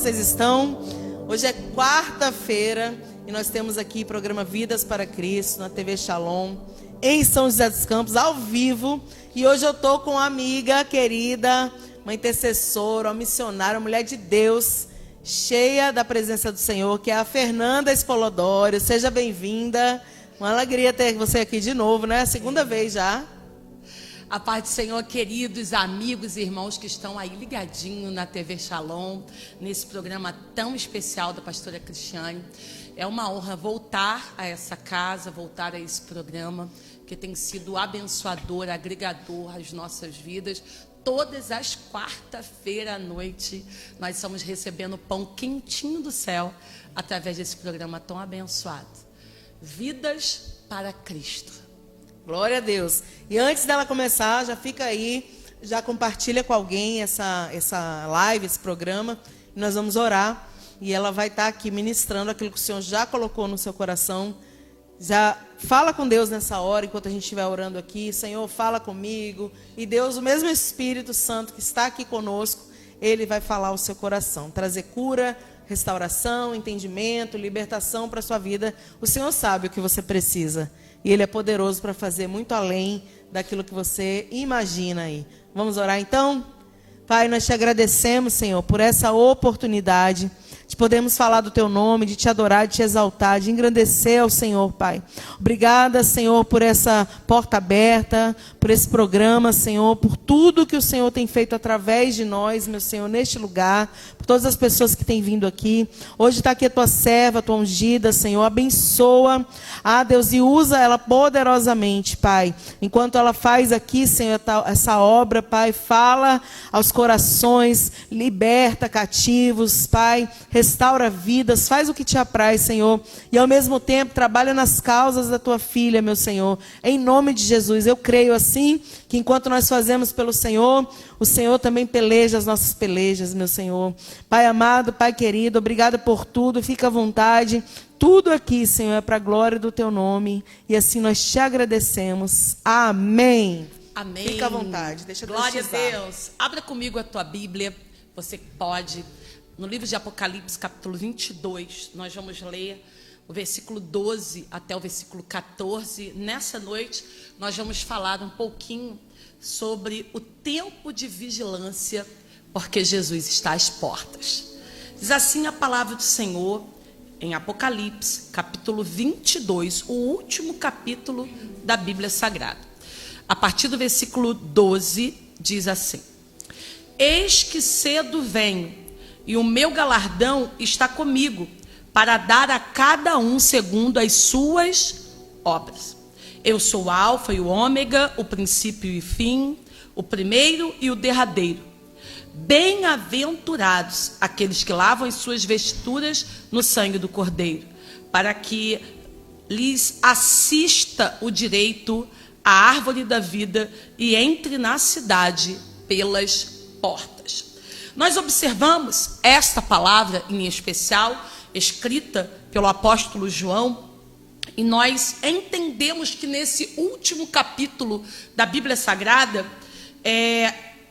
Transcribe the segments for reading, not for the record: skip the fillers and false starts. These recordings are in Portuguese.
vocês estão? Hoje é quarta-feira e nós temos aqui o programa Vidas para Cristo na TV Shalom, em São José dos Campos, ao vivo. E hoje eu estou com uma amiga querida, uma intercessora, uma missionária, uma mulher de Deus, cheia da presença do Senhor, que é a Fernanda Espolodório. Seja bem-vinda. Uma alegria ter você aqui de novo, né? Segunda vez já. A paz do Senhor, queridos amigos e irmãos que estão aí ligadinho na TV Shalom, nesse programa tão especial da pastora Cristiane. É uma honra voltar a essa casa, voltar a esse programa, que tem sido abençoador, agregador às nossas vidas. Todas as quarta-feiras à noite, nós estamos recebendo pão quentinho do céu, através desse programa tão abençoado. Vidas para Cristo. Glória a Deus. E antes dela começar, já fica aí, já compartilha com alguém essa live, esse programa. E nós vamos orar. E ela vai estar aqui ministrando aquilo que o Senhor já colocou no seu coração. Já fala com Deus nessa hora, enquanto a gente estiver orando aqui. Senhor, fala comigo. E Deus, o mesmo Espírito Santo que está aqui conosco, Ele vai falar ao seu coração. Trazer cura, restauração, entendimento, libertação para a sua vida. O Senhor sabe o que você precisa. E Ele é poderoso para fazer muito além daquilo que você imagina aí. Vamos orar então? Pai, nós te agradecemos, Senhor, por essa oportunidade de podermos falar do Teu nome, de Te adorar, de Te exaltar, de engrandecer ao Senhor, Pai. Obrigada, Senhor, por essa porta aberta, por esse programa, Senhor, por tudo que o Senhor tem feito através de nós, meu Senhor, neste lugar, por todas as pessoas que têm vindo aqui. Hoje está aqui a Tua serva, a Tua ungida, Senhor, abençoa, Deus, e usa ela poderosamente, Pai. Enquanto ela faz aqui, Senhor, essa obra, Pai, fala aos corações, liberta cativos, Pai, restaura vidas, faz o que Te apraz, Senhor, e ao mesmo tempo trabalha nas causas da Tua filha, meu Senhor, em nome de Jesus. Eu creio assim, que enquanto nós fazemos pelo Senhor, o Senhor também peleja as nossas pelejas, meu Senhor. Pai amado, Pai querido, obrigada por tudo, fica à vontade. Tudo aqui, Senhor, é para a glória do Teu nome, e assim nós Te agradecemos. Amém. Amém. Fica à vontade, deixa Deus Glória te a usar. Deus. Abra comigo a tua Bíblia, você que pode. No livro de Apocalipse, capítulo 22, nós vamos ler o versículo 12 até o versículo 14. Nessa noite, nós vamos falar um pouquinho sobre o tempo de vigilância, porque Jesus está às portas. Diz assim a palavra do Senhor em Apocalipse, capítulo 22, o último capítulo da Bíblia Sagrada. A partir do versículo 12, diz assim: Eis que cedo venho, e o meu galardão está comigo, para dar a cada um segundo as suas obras. Eu sou o Alfa e o Ômega, o princípio e o fim, o primeiro e o derradeiro. Bem-aventurados aqueles que lavam as suas vestiduras no sangue do Cordeiro, para que lhes assista o direito à árvore da vida e entre na cidade pelas portas. Nós observamos esta palavra em especial, escrita pelo apóstolo João, e nós entendemos que nesse último capítulo da Bíblia Sagrada,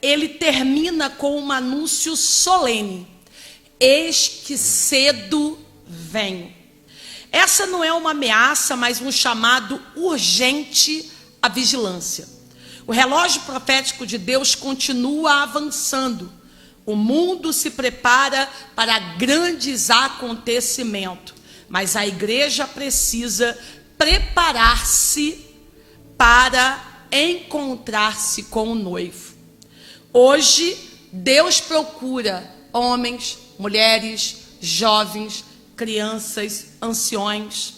ele termina com um anúncio solene: eis que cedo venho. Essa não é uma ameaça, mas um chamado urgente à vigilância. O relógio profético de Deus continua avançando. O mundo se prepara para grandes acontecimentos, mas a igreja precisa preparar-se para encontrar-se com o noivo. Hoje, Deus procura homens, mulheres, jovens, crianças, anciões,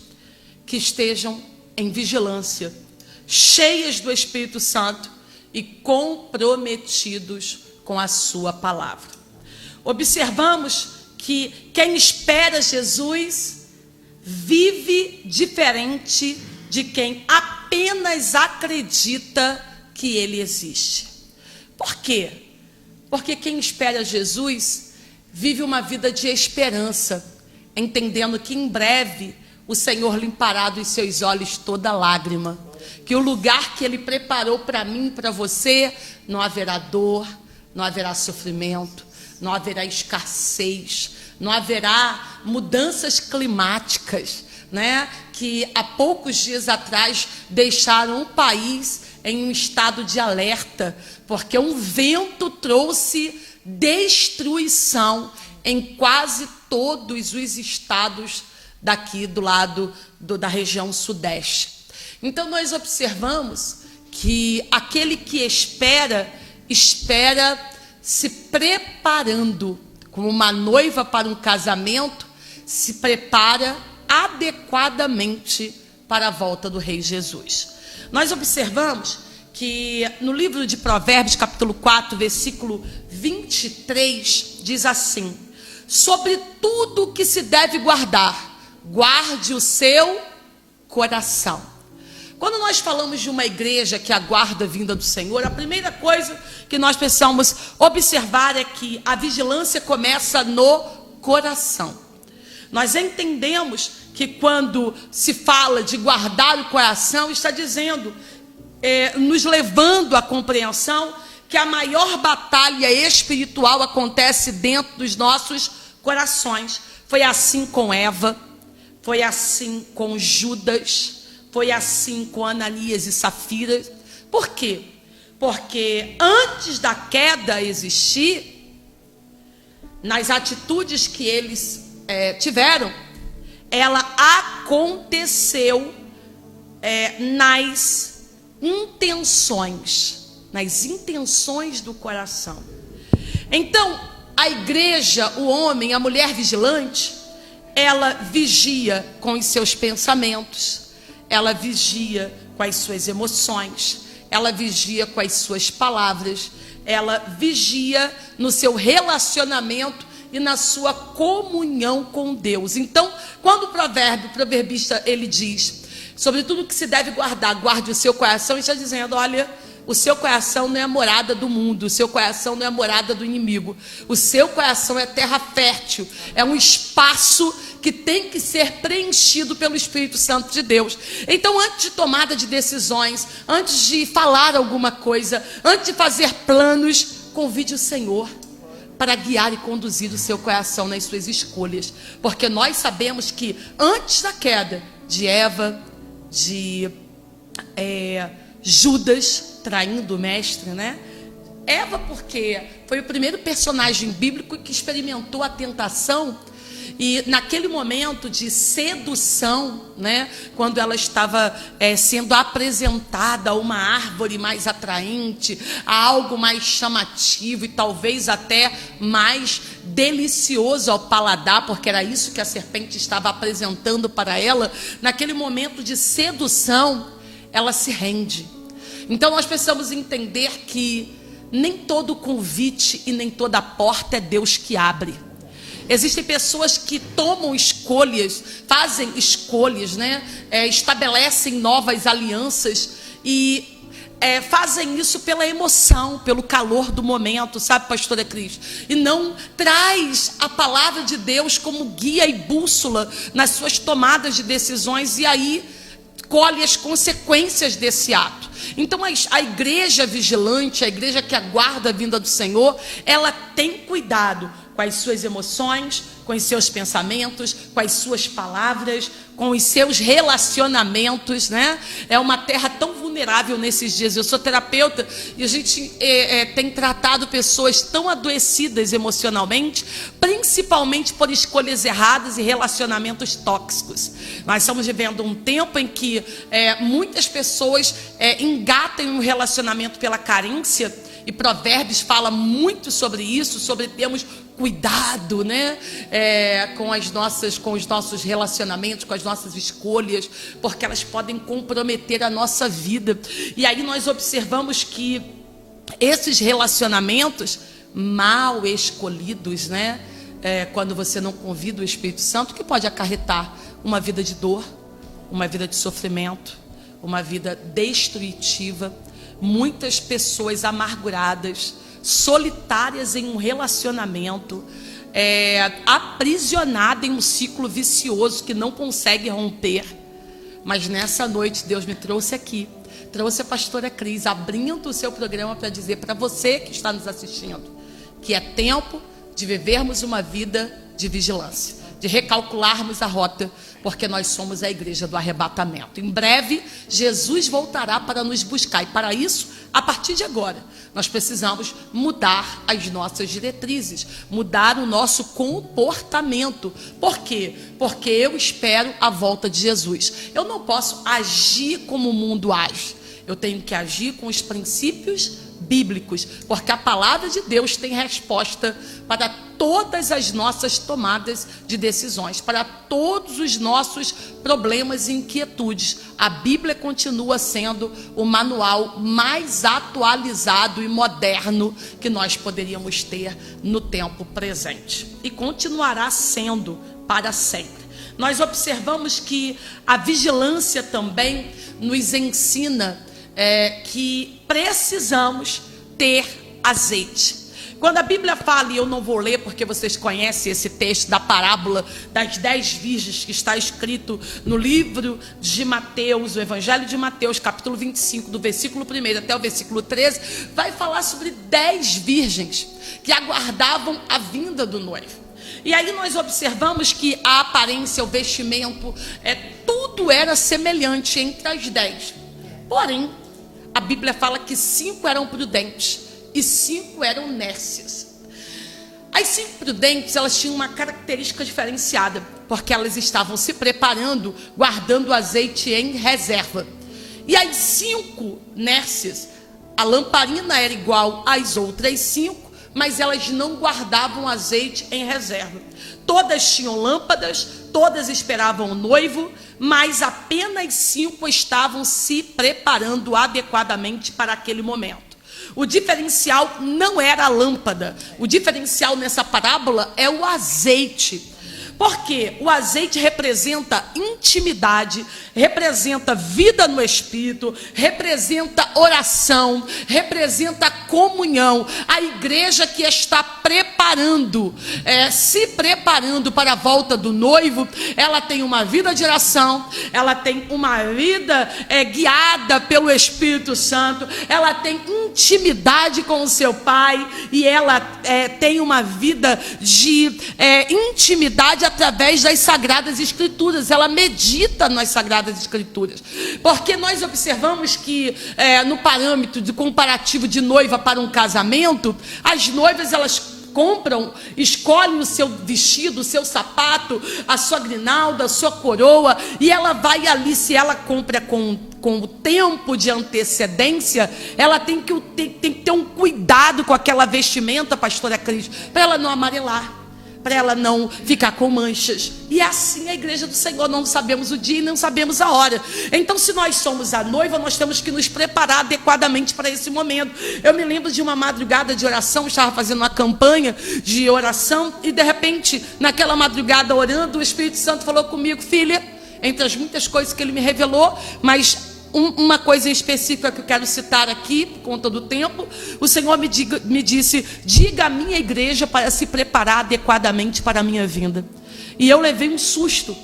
que estejam em vigilância, cheias do Espírito Santo e comprometidos com a sua palavra. Observamos que quem espera Jesus vive diferente de quem apenas acredita que Ele existe. Por quê? Porque quem espera Jesus vive uma vida de esperança, entendendo que em breve o Senhor limpará dos seus olhos toda lágrima, que o lugar que Ele preparou para mim e para você não haverá dor, não haverá sofrimento, não haverá escassez, não haverá mudanças climáticas, né, que há poucos dias atrás deixaram o país em um estado de alerta, porque um vento trouxe destruição em quase todos os estados daqui do lado da região sudeste. Então nós observamos que aquele que espera se preparando, como uma noiva para um casamento, se prepara adequadamente para a volta do Rei Jesus. Nós observamos que no livro de Provérbios, capítulo 4, versículo 23, diz assim: sobre tudo que se deve guardar, guarde o seu coração. Quando nós falamos de uma igreja que aguarda a vinda do Senhor, a primeira coisa que nós precisamos observar é que a vigilância começa no coração. Nós entendemos que quando se fala de guardar o coração, está dizendo, nos levando à compreensão que a maior batalha espiritual acontece dentro dos nossos corações. Foi assim com Eva, foi assim com Judas, foi assim com Ananias e Safira. Por quê? Porque antes da queda existir, nas atitudes que eles tiveram, ela aconteceu nas intenções do coração. Então, a igreja, o homem, a mulher vigilante, ela vigia com os seus pensamentos, ela vigia com as suas emoções, ela vigia com as suas palavras, ela vigia no seu relacionamento e na sua comunhão com Deus. Então, quando o proverbista, ele diz, sobre tudo que se deve guardar, guarde o seu coração, ele está dizendo, olha, o seu coração não é a morada do mundo, o seu coração não é a morada do inimigo, o seu coração é terra fértil, é um espaço que tem que ser preenchido pelo Espírito Santo de Deus. Então, antes de tomada de decisões, antes de falar alguma coisa, antes de fazer planos, convide o Senhor para guiar e conduzir o seu coração nas suas escolhas, porque nós sabemos que antes da queda de Eva, de Judas traindo o mestre, né? Eva, porque foi o primeiro personagem bíblico que experimentou a tentação, e naquele momento de sedução, né, quando ela estava sendo apresentada a uma árvore mais atraente, a algo mais chamativo e talvez até mais delicioso ao paladar, porque era isso que a serpente estava apresentando para ela, naquele momento de sedução, ela se rende. Então nós precisamos entender que nem todo convite e nem toda porta é Deus que abre. Existem pessoas que tomam escolhas, fazem escolhas, né? Estabelecem novas alianças e fazem isso pela emoção, pelo calor do momento, sabe, pastora Cris? E não traz a palavra de Deus como guia e bússola nas suas tomadas de decisões, e aí colhe as consequências desse ato. Então a igreja vigilante, a igreja que aguarda a vinda do Senhor, ela tem cuidado com as suas emoções, com os seus pensamentos, com as suas palavras, com os seus relacionamentos, né? É uma terra tão vulnerável nesses dias. Eu sou terapeuta e a gente tem tratado pessoas tão adoecidas emocionalmente, principalmente por escolhas erradas e relacionamentos tóxicos. Nós estamos vivendo um tempo em que muitas pessoas engatam um relacionamento pela carência, e Provérbios fala muito sobre isso, sobre termos cuidado, né? Com os nossos relacionamentos, com as nossas escolhas, porque elas podem comprometer a nossa vida. E aí nós observamos que esses relacionamentos mal escolhidos, né? Quando você não convida o Espírito Santo, que pode acarretar uma vida de dor, uma vida de sofrimento, uma vida destrutiva. Muitas pessoas amarguradas, solitárias em um relacionamento, aprisionada em um ciclo vicioso que não consegue romper. Mas nessa noite Deus me trouxe aqui, trouxe a pastora Cris, abrindo o seu programa para dizer para você que está nos assistindo, que é tempo de vivermos uma vida de vigilância, de recalcularmos a rota, porque nós somos a igreja do arrebatamento. Em breve, Jesus voltará para nos buscar. E para isso, a partir de agora, nós precisamos mudar as nossas diretrizes, mudar o nosso comportamento. Por quê? Porque eu espero a volta de Jesus. Eu não posso agir como o mundo age. Eu tenho que agir com os princípios bíblicos, porque a palavra de Deus tem resposta para todas as nossas tomadas de decisões, para todos os nossos problemas e inquietudes. A Bíblia continua sendo o manual mais atualizado e moderno que nós poderíamos ter no tempo presente, e continuará sendo para sempre. Nós observamos que a vigilância também nos ensina que precisamos ter azeite. Quando a Bíblia fala, e eu não vou ler porque vocês conhecem esse texto da parábola das 10 virgens, que está escrito no livro de Mateus, o Evangelho de Mateus, capítulo 25, do versículo 1 até o versículo 13, vai falar sobre 10 virgens que aguardavam a vinda do noivo. E aí nós observamos que a aparência, o vestimento, tudo era semelhante entre as 10. Porém, a Bíblia fala que 5 eram prudentes e 5 eram nércias. As 5 prudentes, elas tinham uma característica diferenciada, porque elas estavam se preparando, guardando azeite em reserva. E as 5 nércias, a lamparina era igual às outras 5, mas elas não guardavam azeite em reserva. Todas tinham lâmpadas, todas esperavam o noivo, mas apenas 5 estavam se preparando adequadamente para aquele momento. O diferencial não era a lâmpada, o diferencial nessa parábola é o azeite. Porque o azeite representa intimidade, representa vida no Espírito, representa oração, representa comunhão. A igreja que está se preparando para a volta do noivo, ela tem uma vida de oração, ela tem uma vida guiada pelo Espírito Santo, ela tem intimidade com o seu Pai, e ela tem uma vida de intimidade através das Sagradas Escrituras. Ela medita nas Sagradas Escrituras, porque nós observamos que no parâmetro de comparativo de noiva para um casamento, as noivas, elas escolhem o seu vestido, o seu sapato, a sua grinalda, a sua coroa, e ela vai ali. Se ela compra com o tempo de antecedência, ela tem que ter um cuidado com aquela vestimenta, pastora Cris, para ela não amarelar, para ela não ficar com manchas. E assim a igreja do Senhor, não sabemos o dia e não sabemos a hora. Então, se nós somos a noiva, nós temos que nos preparar adequadamente para esse momento. Eu me lembro de uma madrugada de oração, estava fazendo uma campanha de oração, e de repente, naquela madrugada orando, o Espírito Santo falou comigo: filha, entre as muitas coisas que ele me revelou, mas uma coisa específica que eu quero citar aqui, por conta do tempo, o Senhor me disse: diga à minha igreja para se preparar adequadamente para a minha vinda. E eu levei um susto,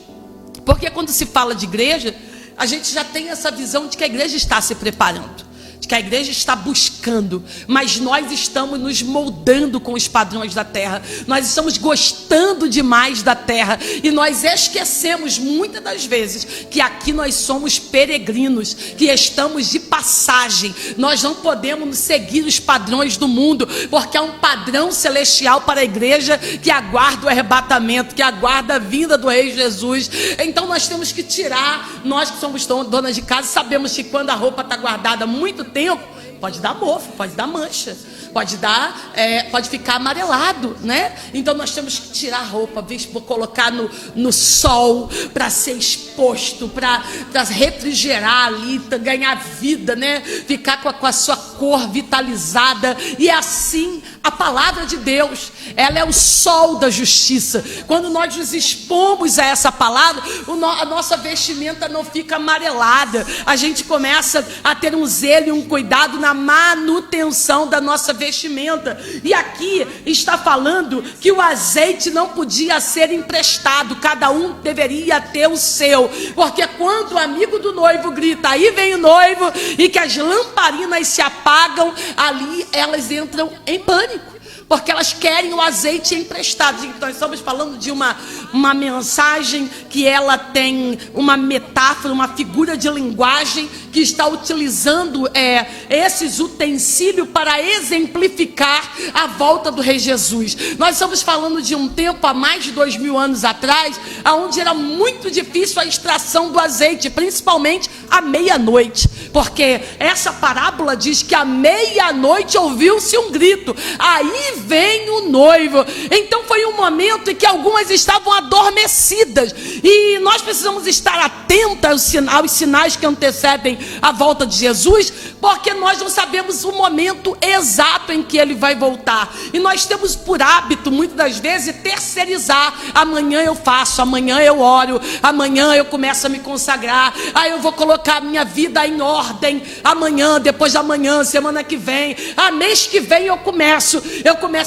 porque quando se fala de igreja, a gente já tem essa visão de que a igreja está se preparando, de que a igreja está buscando, mas nós estamos nos moldando com os padrões da terra, nós estamos gostando demais da terra, e nós esquecemos muitas das vezes que aqui nós somos peregrinos, que estamos de passagem. Nós não podemos seguir os padrões do mundo, porque há um padrão celestial para a igreja que aguarda o arrebatamento, que aguarda a vinda do Rei Jesus. Então nós temos que tirar, nós que somos donas de casa, sabemos que quando a roupa está guardada há muito tempo, pode dar mofo, pode dar mancha, pode ficar amarelado, né? Então nós temos que tirar a roupa, colocar no sol, para ser exposto, para refrigerar ali, ganhar vida, né? Ficar com a sua cor vitalizada. E é assim a palavra de Deus, ela é o sol da justiça. Quando nós nos expomos a essa palavra, a nossa vestimenta não fica amarelada, a gente começa a ter um zelo e um cuidado na manutenção da nossa vestimenta. E aqui está falando que o azeite não podia ser emprestado, cada um deveria ter o seu, porque quando o amigo do noivo grita: aí vem o noivo, e que as lamparinas se apagam, ali elas entram em pânico, porque elas querem o azeite emprestado. Então, nós estamos falando de uma mensagem que ela tem uma metáfora, uma figura de linguagem que está utilizando esses utensílios para exemplificar a volta do Rei Jesus. Nós estamos falando de um tempo, há mais de 2000 anos atrás, onde era muito difícil a extração do azeite, principalmente à meia-noite, porque essa parábola diz que à meia-noite ouviu-se um grito: aí vem o noivo. Então foi um momento em que algumas estavam adormecidas, e nós precisamos estar atentas aos sinais que antecedem a volta de Jesus, porque nós não sabemos o momento exato em que ele vai voltar, e nós temos por hábito, muitas das vezes, terceirizar. Amanhã eu faço, amanhã eu oro, amanhã eu começo a me consagrar, aí eu vou colocar a minha vida em ordem, amanhã, depois de amanhã, semana que vem, mês que vem eu começo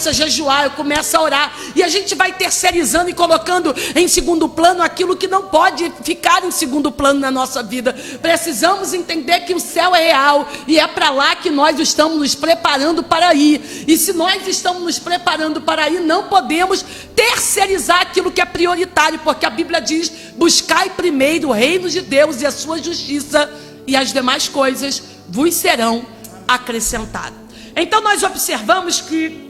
a jejuar, eu começo a orar, e a gente vai terceirizando e colocando em segundo plano aquilo que não pode ficar em segundo plano na nossa vida. Precisamos entender que o céu é real, e é para lá que nós estamos nos preparando para ir, e se nós estamos nos preparando para ir, não podemos terceirizar aquilo que é prioritário, porque a Bíblia diz: buscai primeiro o reino de Deus e a sua justiça, e as demais coisas vos serão acrescentadas. Então nós observamos que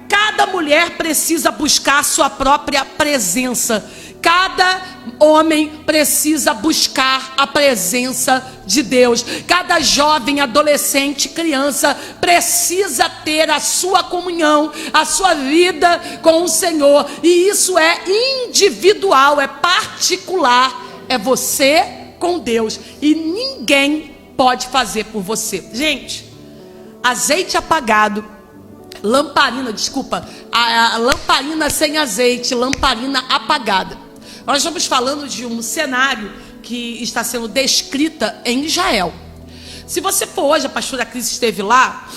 cada mulher precisa buscar a sua própria presença, cada homem precisa buscar a presença de Deus, cada jovem, adolescente, criança precisa ter a sua comunhão, a sua vida com o Senhor, e isso é individual, é particular, é você com Deus, e ninguém pode fazer por você. Gente, azeite apagado, a lamparina sem azeite, lamparina apagada. Nós estamos falando de um cenário que está sendo descrita em Israel. Se você for hoje, a pastora Cris esteve lá,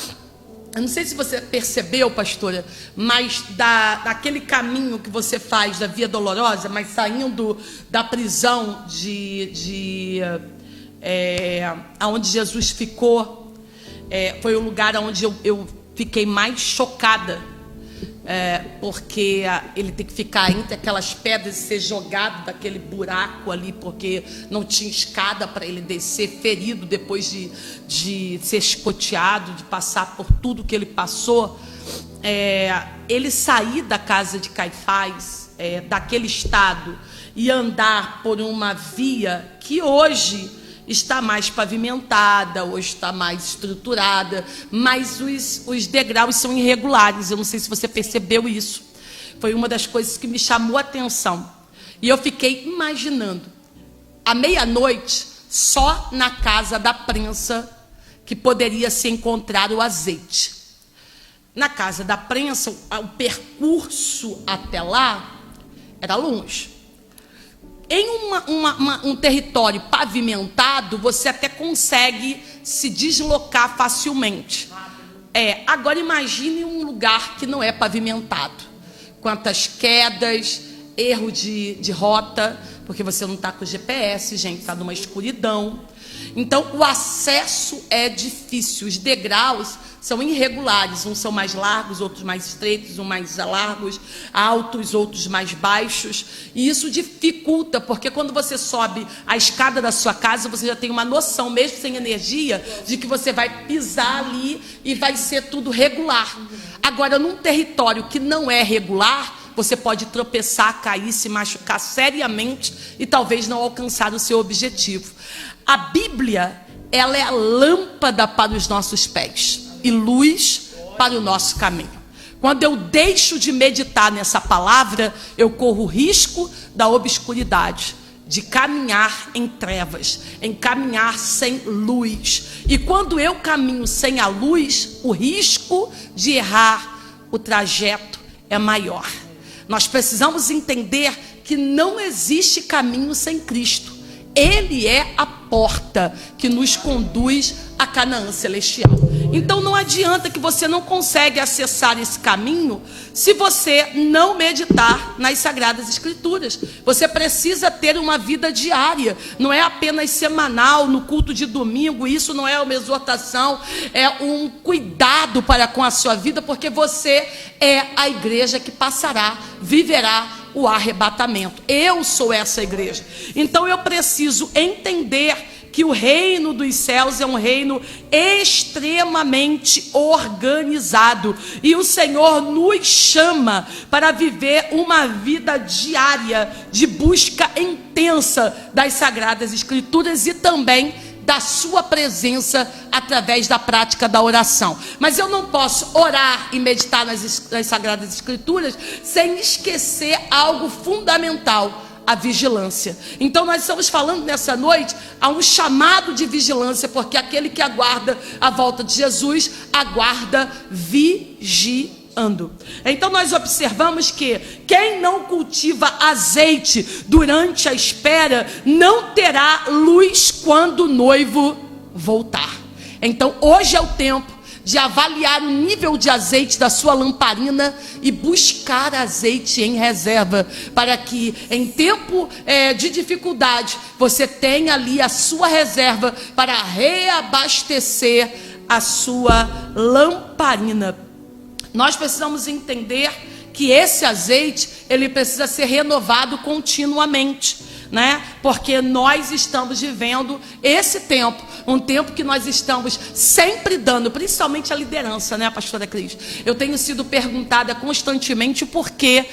eu não sei se você percebeu, pastora, mas daquele caminho que você faz da Via Dolorosa, mas saindo da prisão aonde Jesus ficou, foi o lugar onde eu fiquei mais chocada, porque ele tem que ficar entre aquelas pedras e ser jogado daquele buraco ali, porque não tinha escada para ele descer, ferido depois de ser escoteado, de passar por tudo que ele passou. Ele sair da casa de Caifás, daquele estado, e andar por uma via que hoje está mais pavimentada, hoje está mais estruturada, mas os degraus são irregulares. Eu não sei se você percebeu isso. Foi uma das coisas que me chamou a atenção. E eu fiquei imaginando, à meia-noite, só na casa da prensa que poderia se encontrar o azeite. Na casa da prensa, o percurso até lá era longe. Em um território pavimentado, você até consegue se deslocar facilmente. Agora imagine um lugar que não é pavimentado. Quantas quedas, erro de rota, porque você não está com o GPS, gente, está numa escuridão. Então, o acesso é difícil, os degraus são irregulares, uns são mais largos, outros mais estreitos, uns mais largos, altos, outros mais baixos, e isso dificulta, porque quando você sobe a escada da sua casa, você já tem uma noção, mesmo sem energia, de que você vai pisar ali e vai ser tudo regular. Agora, num território que não é regular, você pode tropeçar, cair, se machucar seriamente e talvez não alcançar o seu objetivo. A Bíblia, ela é a lâmpada para os nossos pés e luz para o nosso caminho. Quando eu deixo de meditar nessa palavra, eu corro o risco da obscuridade, de caminhar em trevas, em caminhar sem luz. E quando eu caminho sem a luz, o risco de errar o trajeto é maior. Nós precisamos entender que não existe caminho sem Cristo. Ele é a porta que nos conduz a Canaã celestial. Então não adianta que você não consegue acessar esse caminho se você não meditar nas Sagradas Escrituras. Você precisa ter uma vida diária, não é apenas semanal, no culto de domingo. Isso não é uma exortação, é um cuidado para com a sua vida, porque você é a igreja que passará, viverá o arrebatamento. Eu sou essa igreja. Então eu preciso entender que o reino dos céus é um reino extremamente organizado, e o Senhor nos chama para viver uma vida diária de busca intensa das Sagradas Escrituras e também da sua presença através da prática da oração. Mas eu não posso orar e meditar nas Sagradas Escrituras sem esquecer algo fundamental: a vigilância. Então nós estamos falando nessa noite a um chamado de vigilância, porque aquele que aguarda a volta de Jesus aguarda vigiando. Então nós observamos que quem não cultiva azeite durante a espera não terá luz quando o noivo voltar. Então hoje é o tempo de avaliar o nível de azeite da sua lamparina e buscar azeite em reserva, para que em tempo de dificuldade você tenha ali a sua reserva para reabastecer a sua lamparina. Nós precisamos entender que esse azeite, ele precisa ser renovado continuamente, né? Porque nós estamos vivendo esse tempo, um tempo que nós estamos sempre dando, principalmente a liderança, né, pastora Cris? Eu tenho sido perguntada constantemente por que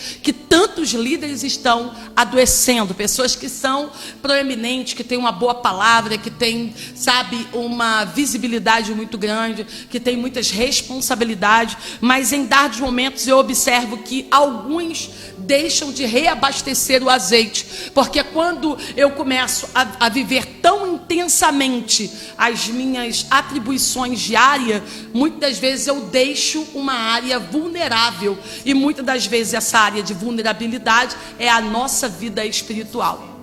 tantos líderes estão adoecendo, pessoas que são proeminentes, que têm uma boa palavra, que têm, sabe, uma visibilidade muito grande, que têm muitas responsabilidades, mas em dados momentos eu observo que alguns deixam de reabastecer o azeite, porque quando eu começo a viver tão intensamente as minhas atribuições diárias, muitas das vezes eu deixo uma área vulnerável, e muitas das vezes essa área de vulnerabilidade é a nossa vida espiritual.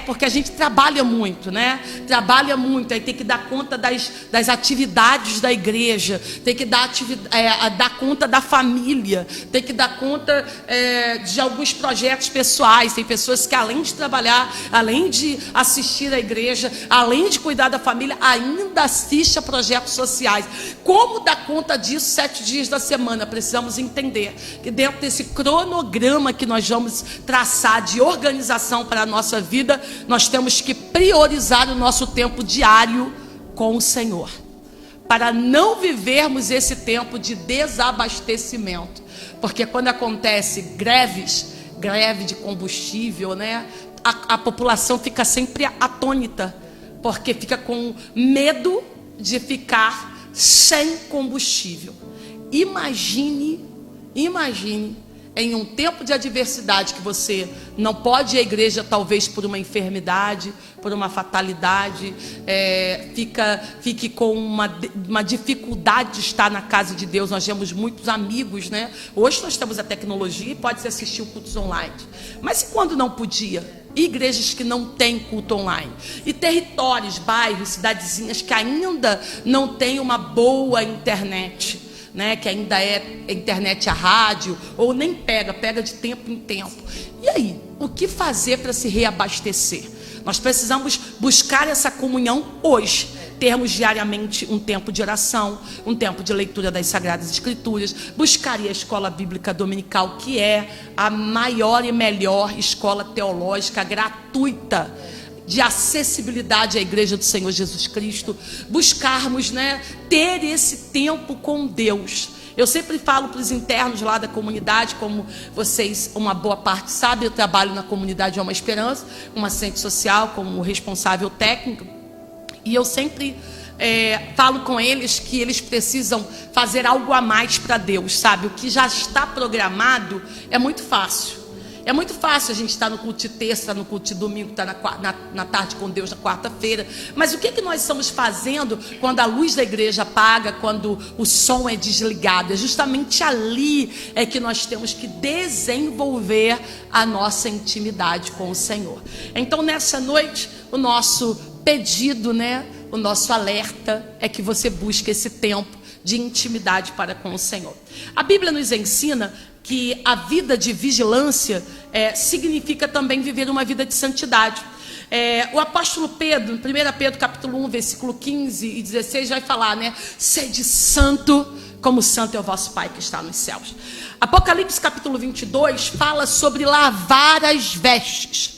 Porque a gente trabalha muito, né? Trabalha muito, aí tem que dar conta das atividades da igreja, tem que dar conta da família, tem que dar conta de alguns projetos pessoais. Tem pessoas que, além de trabalhar, além de assistir à igreja, além de cuidar da família, ainda assiste a projetos sociais. Como dar conta disso 7 dias da semana? Precisamos entender que dentro desse cronograma que nós vamos traçar de organização para a nossa vida, nós temos que priorizar o nosso tempo diário com o Senhor, para não vivermos esse tempo de desabastecimento. Porque quando acontece greve de combustível, né, a população fica sempre atônita, porque fica com medo de ficar sem combustível. Imagine em um tempo de adversidade, que você não pode ir à igreja, talvez por uma enfermidade, por uma fatalidade, fique com uma dificuldade de estar na casa de Deus. Nós temos muitos amigos, né? Hoje nós temos a tecnologia e pode-se assistir o cultos online. Mas e quando não podia? Igrejas que não têm culto online, e territórios, bairros, cidadezinhas que ainda não têm uma boa internet, né, que ainda é internet a rádio, ou nem pega de tempo em tempo. E aí, o que fazer para se reabastecer? Nós precisamos buscar essa comunhão hoje, termos diariamente um tempo de oração, um tempo de leitura das Sagradas Escrituras, buscar a escola bíblica dominical, que é a maior e melhor escola teológica gratuita de acessibilidade à igreja do Senhor Jesus Cristo. Buscarmos, né, ter esse tempo com Deus. Eu sempre falo para os internos lá da comunidade, como vocês, uma boa parte sabe, eu trabalho na comunidade Alma Esperança, uma assistente social, como responsável técnico, e eu sempre falo com eles que eles precisam fazer algo a mais para Deus, sabe? O que já está programado é muito fácil. É muito fácil a gente estar no culto de terça, no culto de domingo, estar na tarde com Deus na quarta-feira. Mas o que nós estamos fazendo quando a luz da igreja apaga, quando o som é desligado? É justamente ali que nós temos que desenvolver a nossa intimidade com o Senhor. Então, nessa noite, o nosso pedido, né? o nosso alerta é que você busque esse tempo de intimidade para com o Senhor. A Bíblia nos ensina que a vida de vigilância significa também viver uma vida de santidade. O apóstolo Pedro, em 1 Pedro capítulo 1, versículo 15 e 16, vai falar, né? Sede santo, como santo é o vosso Pai que está nos céus. Apocalipse capítulo 22 fala sobre lavar as vestes.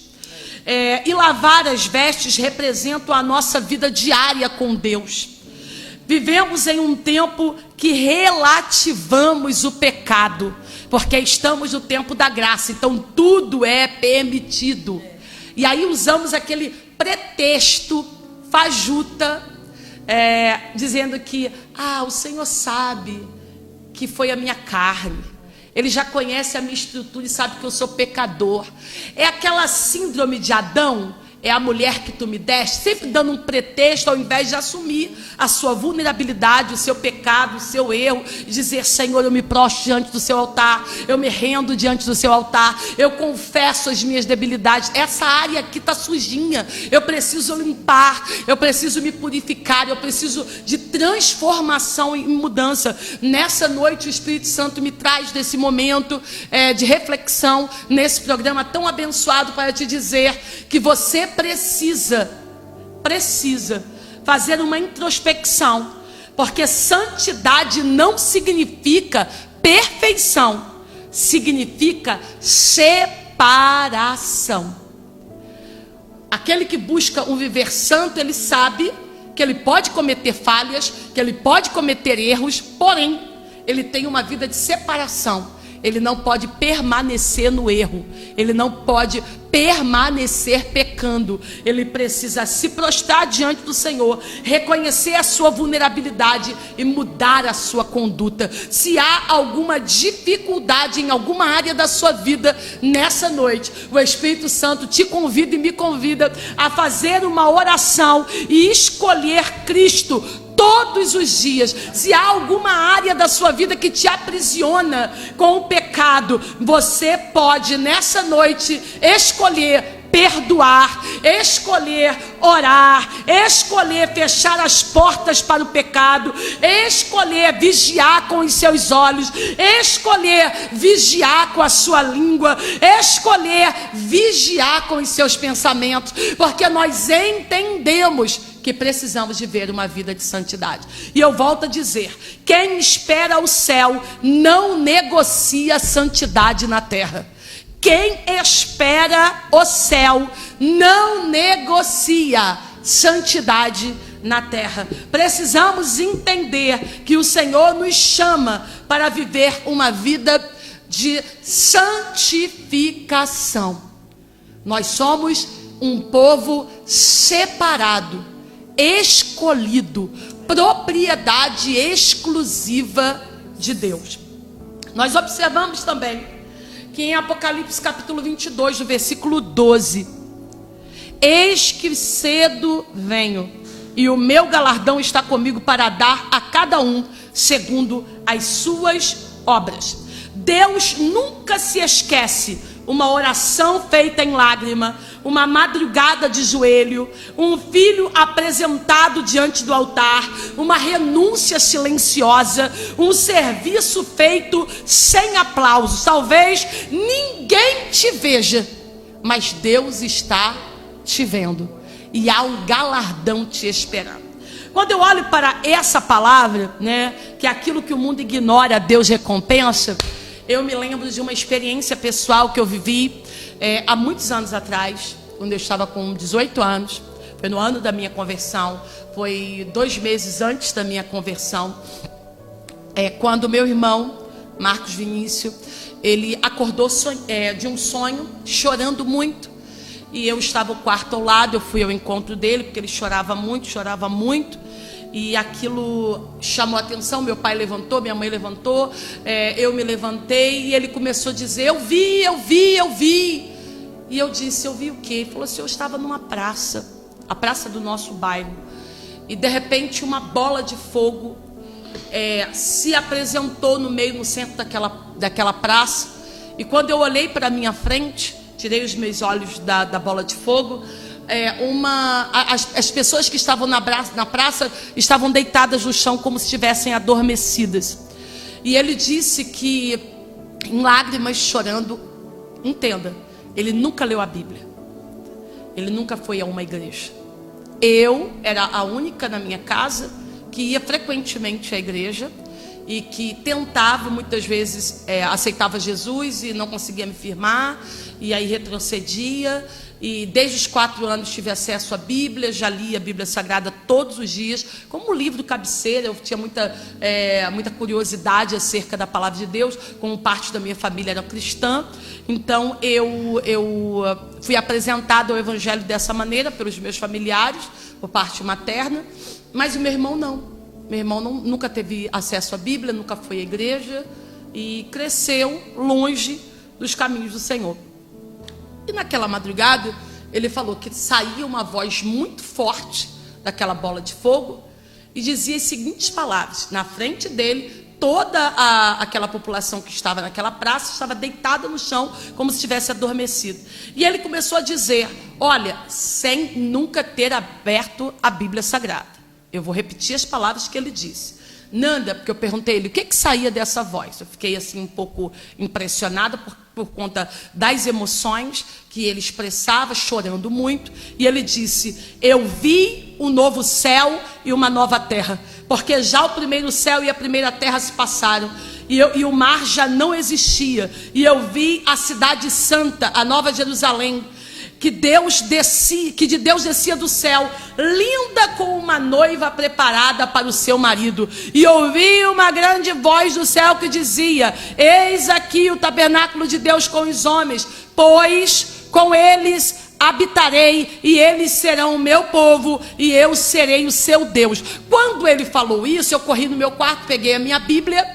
E lavar as vestes representam a nossa vida diária com Deus. Vivemos em um tempo que relativamos o pecado, porque estamos no tempo da graça, então tudo é permitido. E aí usamos aquele pretexto fajuta, dizendo que o Senhor sabe que foi a minha carne, Ele já conhece a minha estrutura e sabe que eu sou pecador. É aquela síndrome de Adão. É a mulher que tu me deste, sempre dando um pretexto ao invés de assumir a sua vulnerabilidade, o seu pecado, o seu erro, e dizer: Senhor, eu me prostro diante do seu altar, eu me rendo diante do seu altar, eu confesso as minhas debilidades. Essa área aqui está sujinha, eu preciso limpar, eu preciso me purificar, eu preciso de transformação e mudança. Nessa noite o Espírito Santo me traz desse momento de reflexão, nesse programa tão abençoado, para te dizer que você precisa fazer uma introspecção, porque santidade não significa perfeição, significa separação. Aquele que busca um viver santo, ele sabe que ele pode cometer falhas, que ele pode cometer erros, porém, ele tem uma vida de separação. Ele não pode permanecer no erro, ele não pode permanecer pecando. Ele precisa se prostrar diante do Senhor, reconhecer a sua vulnerabilidade e mudar a sua conduta. Se há alguma dificuldade em alguma área da sua vida nessa noite, o Espírito Santo te convida e me convida a fazer uma oração e escolher Cristo todos os dias. Se há alguma área da sua vida que te aprisiona com o pecado, você pode nessa noite escolher perdoar, escolher orar, escolher fechar as portas para o pecado, escolher vigiar com os seus olhos, escolher vigiar com a sua língua, escolher vigiar com os seus pensamentos, porque nós entendemos que precisamos viver uma vida de santidade. E eu volto a dizer: quem espera o céu não negocia santidade na terra. Quem espera o céu não negocia santidade na terra. Precisamos entender que o Senhor nos chama para viver uma vida de santificação. Nós somos um povo separado, escolhido, propriedade exclusiva de Deus. Nós observamos também que em Apocalipse capítulo 22, no versículo 12: eis que cedo venho, e o meu galardão está comigo para dar a cada um segundo as suas obras. Deus nunca se esquece uma oração feita em lágrima, uma madrugada de joelho, um filho apresentado diante do altar, uma renúncia silenciosa, um serviço feito sem aplausos. Talvez ninguém te veja, mas Deus está te vendo e há um galardão te esperando. Quando eu olho para essa palavra, né, que é aquilo que o mundo ignora, Deus recompensa, eu me lembro de uma experiência pessoal que eu vivi há muitos anos atrás, quando eu estava com 18 anos. Foi no ano da minha conversão, foi 2 meses antes da minha conversão, quando meu irmão, Marcos Vinícius, ele acordou de um sonho, chorando muito. E eu estava no quarto ao lado, eu fui ao encontro dele, porque ele chorava muito. E aquilo chamou a atenção. Meu pai levantou, minha mãe levantou, eu me levantei e ele começou a dizer: eu vi. E eu disse: eu vi o quê? Ele falou assim: eu estava numa praça, a praça do nosso bairro, e de repente uma bola de fogo se apresentou no centro daquela praça. E quando eu olhei para a minha frente, tirei os meus olhos da bola de fogo, as pessoas que estavam na praça estavam deitadas no chão como se estivessem adormecidas. E ele disse que, em lágrimas, chorando, entenda, ele nunca leu a Bíblia. Ele nunca foi a uma igreja. Eu era a única na minha casa que ia frequentemente à igreja e que tentava, muitas vezes, aceitava Jesus e não conseguia me firmar, e aí retrocedia. E desde os 4 anos tive acesso à Bíblia, já li a Bíblia Sagrada todos os dias, como um livro cabeceira. Eu tinha muita curiosidade acerca da palavra de Deus, como parte da minha família era cristã. Então eu fui apresentada ao Evangelho dessa maneira pelos meus familiares, por parte materna, mas o meu irmão não. Meu irmão nunca teve acesso à Bíblia, nunca foi à igreja e cresceu longe dos caminhos do Senhor. E naquela madrugada, ele falou que saía uma voz muito forte daquela bola de fogo e dizia as seguintes palavras. Na frente dele, toda aquela população que estava naquela praça estava deitada no chão, como se tivesse adormecido. E ele começou a dizer, olha, sem nunca ter aberto a Bíblia Sagrada. Eu vou repetir as palavras que ele disse. Nanda, porque eu perguntei a ele, o que saía dessa voz? Eu fiquei assim um pouco impressionada por conta das emoções que ele expressava, chorando muito. E ele disse, eu vi um novo céu e uma nova terra, porque já o primeiro céu e a primeira terra se passaram, e o mar já não existia, e eu vi a cidade santa, a Nova Jerusalém, que de Deus descia do céu, linda como uma noiva preparada para o seu marido. E ouvi uma grande voz do céu que dizia, eis aqui o tabernáculo de Deus com os homens, pois com eles habitarei, e eles serão o meu povo, e eu serei o seu Deus. Quando ele falou isso, eu corri no meu quarto, peguei a minha Bíblia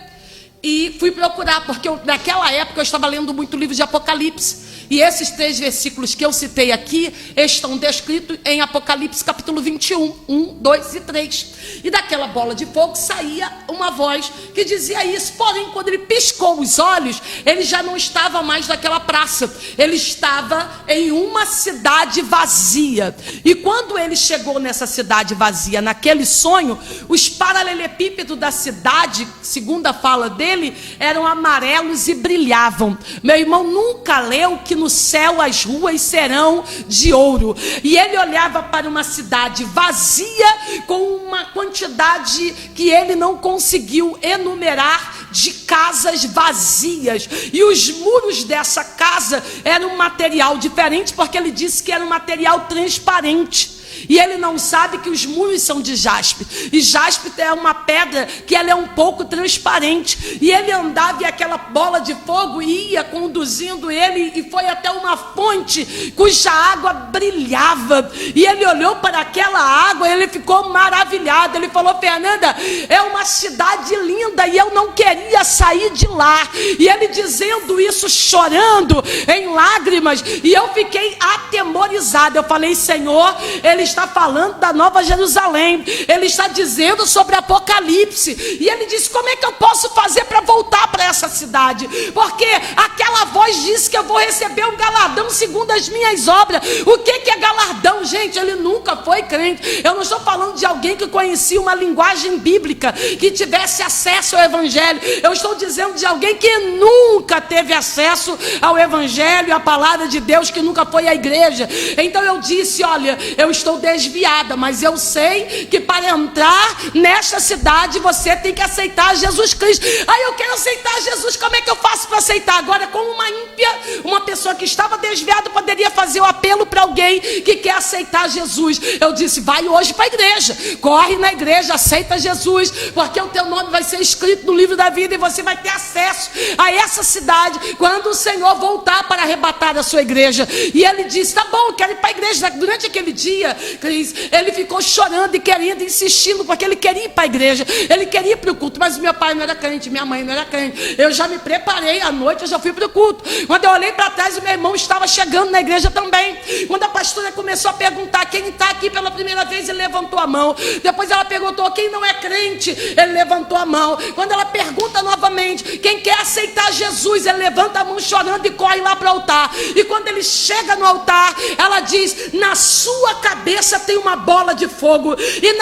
e fui procurar, porque naquela época eu estava lendo muito livro de Apocalipse. E esses 3 versículos que eu citei aqui estão descritos em Apocalipse capítulo 21, 1, 2 e 3. E daquela bola de fogo saía uma voz que dizia isso. Porém, quando ele piscou os olhos, ele já não estava mais naquela praça. Ele estava em uma cidade vazia. E quando ele chegou nessa cidade vazia, naquele sonho, os paralelepípedos da cidade, segundo a fala dele, eram amarelos e brilhavam. Meu irmão nunca leu que no céu as ruas serão de ouro. E ele olhava para uma cidade vazia, com uma quantidade que ele não conseguiu enumerar, de casas vazias. E os muros dessa casa eram um material diferente, porque ele disse que era um material transparente. E ele não sabe que os muros são de jaspe. E jaspe é uma pedra que ela é um pouco transparente. E ele andava e aquela bola de fogo ia conduzindo ele e foi até uma fonte cuja água brilhava. E ele olhou para aquela água e ele ficou maravilhado. Ele falou, Fernanda, é uma cidade linda e eu não queria sair de lá. E ele dizendo isso, chorando em lágrimas. E eu fiquei atemorizado. Eu falei, Senhor, ele está falando da Nova Jerusalém, ele está dizendo sobre Apocalipse, e ele disse, como é que eu posso fazer para voltar para essa cidade? Porque aquela voz disse que eu vou receber um galardão segundo as minhas obras. O que é galardão, gente? Ele nunca foi crente. Eu não estou falando de alguém que conhecia uma linguagem bíblica, que tivesse acesso ao Evangelho. Eu estou dizendo de alguém que nunca teve acesso ao Evangelho, à palavra de Deus, que nunca foi à igreja. Então eu disse, olha, eu estou desviada, mas eu sei que para entrar nesta cidade você tem que aceitar Jesus Cristo. Aí eu quero aceitar Jesus, como é que eu faço para aceitar? Agora, como uma ímpia, uma pessoa que estava desviada poderia fazer o apelo para alguém que quer aceitar Jesus. Eu disse, vai hoje para a igreja, corre na igreja, aceita Jesus, porque o teu nome vai ser escrito no livro da vida e você vai ter acesso a essa cidade quando o Senhor voltar para arrebatar a sua igreja. E ele disse, tá bom, eu quero ir para a igreja. Durante aquele dia Cris, ele ficou chorando e querendo, insistindo, porque ele queria ir para a igreja, ele queria ir para o culto, mas meu pai não era crente, minha mãe não era crente. Eu já me preparei, à noite eu já fui para o culto. Quando eu olhei para trás, o meu irmão estava chegando na igreja também. Quando a pastora começou a perguntar quem está aqui pela primeira vez, ele levantou a mão. Depois ela perguntou quem não é crente, ele levantou a mão. Quando ela pergunta novamente quem quer aceitar Jesus, ele levanta a mão chorando e corre lá para o altar. E quando ele chega no altar, ela diz: na sua cabeça tem uma bola de fogo, e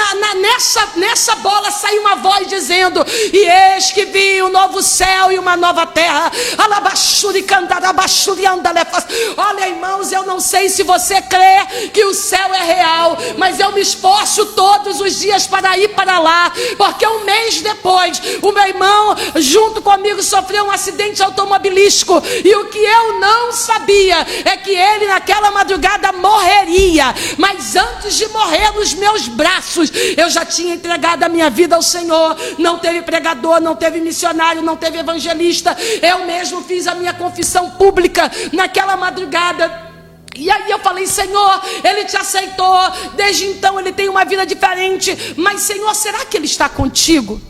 nessa bola sai uma voz dizendo: e eis que vi um novo céu e uma nova terra. Olha, irmãos, eu não sei se você crê que o céu é real, mas eu me esforço todos os dias para ir para lá, porque um mês depois o meu irmão junto comigo sofreu um acidente automobilístico, e o que eu não sabia é que ele naquela madrugada morreria, mas antes de morrer nos meus braços, eu já tinha entregado a minha vida ao Senhor. Não teve pregador, não teve missionário, não teve evangelista, eu mesmo fiz a minha confissão pública naquela madrugada. E aí eu falei: Senhor, ele te aceitou, desde então ele tem uma vida diferente, mas Senhor, será que ele está contigo?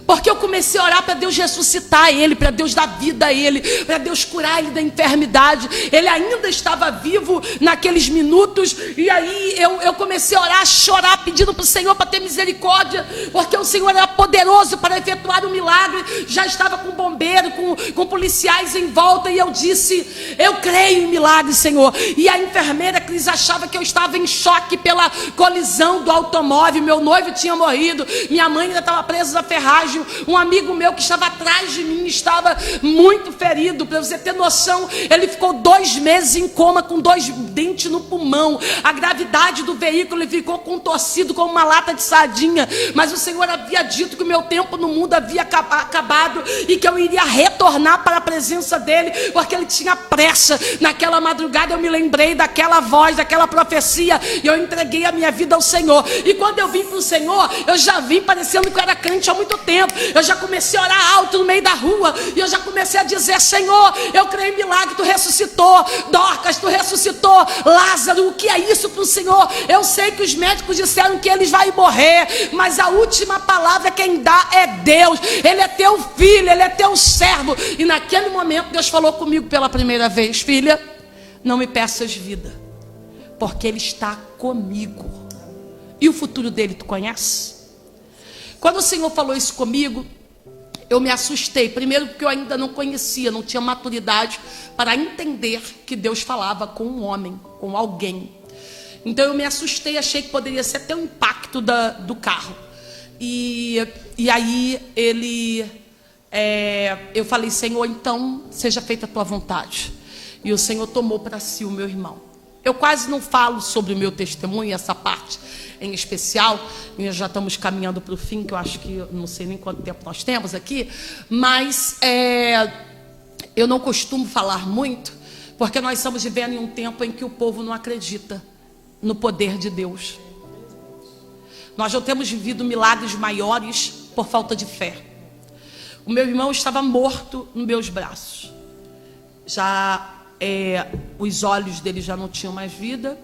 Porque eu comecei a orar para Deus ressuscitar ele, para Deus dar vida a ele, para Deus curar ele da enfermidade. Ele ainda estava vivo naqueles minutos. E aí eu comecei a orar, a chorar, pedindo para o Senhor para ter misericórdia, porque o Senhor era poderoso para efetuar um milagre. Já estava com bombeiro, com policiais em volta, e eu disse: eu creio em milagre, Senhor. E a enfermeira Cris achava que eu estava em choque pela colisão do automóvel. Meu noivo tinha morrido, minha mãe ainda estava presa na ferragem. Um amigo meu que estava atrás de mim estava muito ferido. Para você ter noção, ele ficou 2 meses em coma, com 2 dentes no pulmão. A gravidade do veículo, ele ficou contorcido como uma lata de sardinha. Mas o Senhor havia dito que o meu tempo no mundo havia acabado, e que eu iria retornar para a presença dele, porque ele tinha pressa. Naquela madrugada eu me lembrei daquela voz, daquela profecia, e eu entreguei a minha vida ao Senhor. E quando eu vim para o Senhor, eu já vim parecendo que eu era crente há muito tempo. Eu já comecei a orar alto no meio da rua, e eu já comecei a dizer: Senhor, eu creio em milagre, tu ressuscitou Dorcas, tu ressuscitou Lázaro. O que é isso para o Senhor? Eu sei que os médicos disseram que eles vão morrer, mas a última palavra quem dá é Deus. Ele é teu filho, ele é teu servo. E naquele momento Deus falou comigo pela primeira vez: filha, não me peças vida, porque ele está comigo. E o futuro dele tu conhece? Quando o Senhor falou isso comigo, eu me assustei. Primeiro porque eu ainda não conhecia, não tinha maturidade para entender que Deus falava com um homem, com alguém. Então eu me assustei, achei que poderia ser até um impacto do carro. E aí eu falei: Senhor, então seja feita a tua vontade. E o Senhor tomou para si o meu irmão. Eu quase não falo sobre o meu testemunho, essa parte em especial, nós já estamos caminhando para o fim, que eu acho que não sei nem quanto tempo nós temos aqui, mas eu não costumo falar muito, porque nós estamos vivendo em um tempo em que o povo não acredita no poder de Deus. Nós já temos vivido milagres maiores por falta de fé. O meu irmão estava morto nos meus braços, já os olhos dele já não tinham mais vida,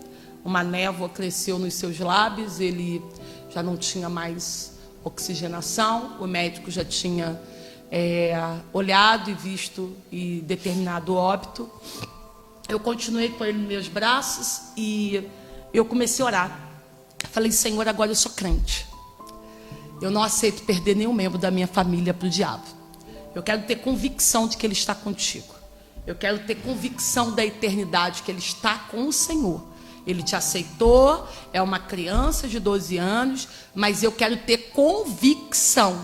uma névoa cresceu nos seus lábios, ele já não tinha mais oxigenação, o médico já tinha olhado e visto e determinado o óbito. Eu continuei com ele nos meus braços e eu comecei a orar. Falei: Senhor, agora eu sou crente, eu não aceito perder nenhum membro da minha família para o diabo. Eu quero ter convicção de que ele está contigo. Eu quero ter convicção da eternidade, que ele está com o Senhor. Ele te aceitou, é uma criança de 12 anos, mas eu quero ter convicção.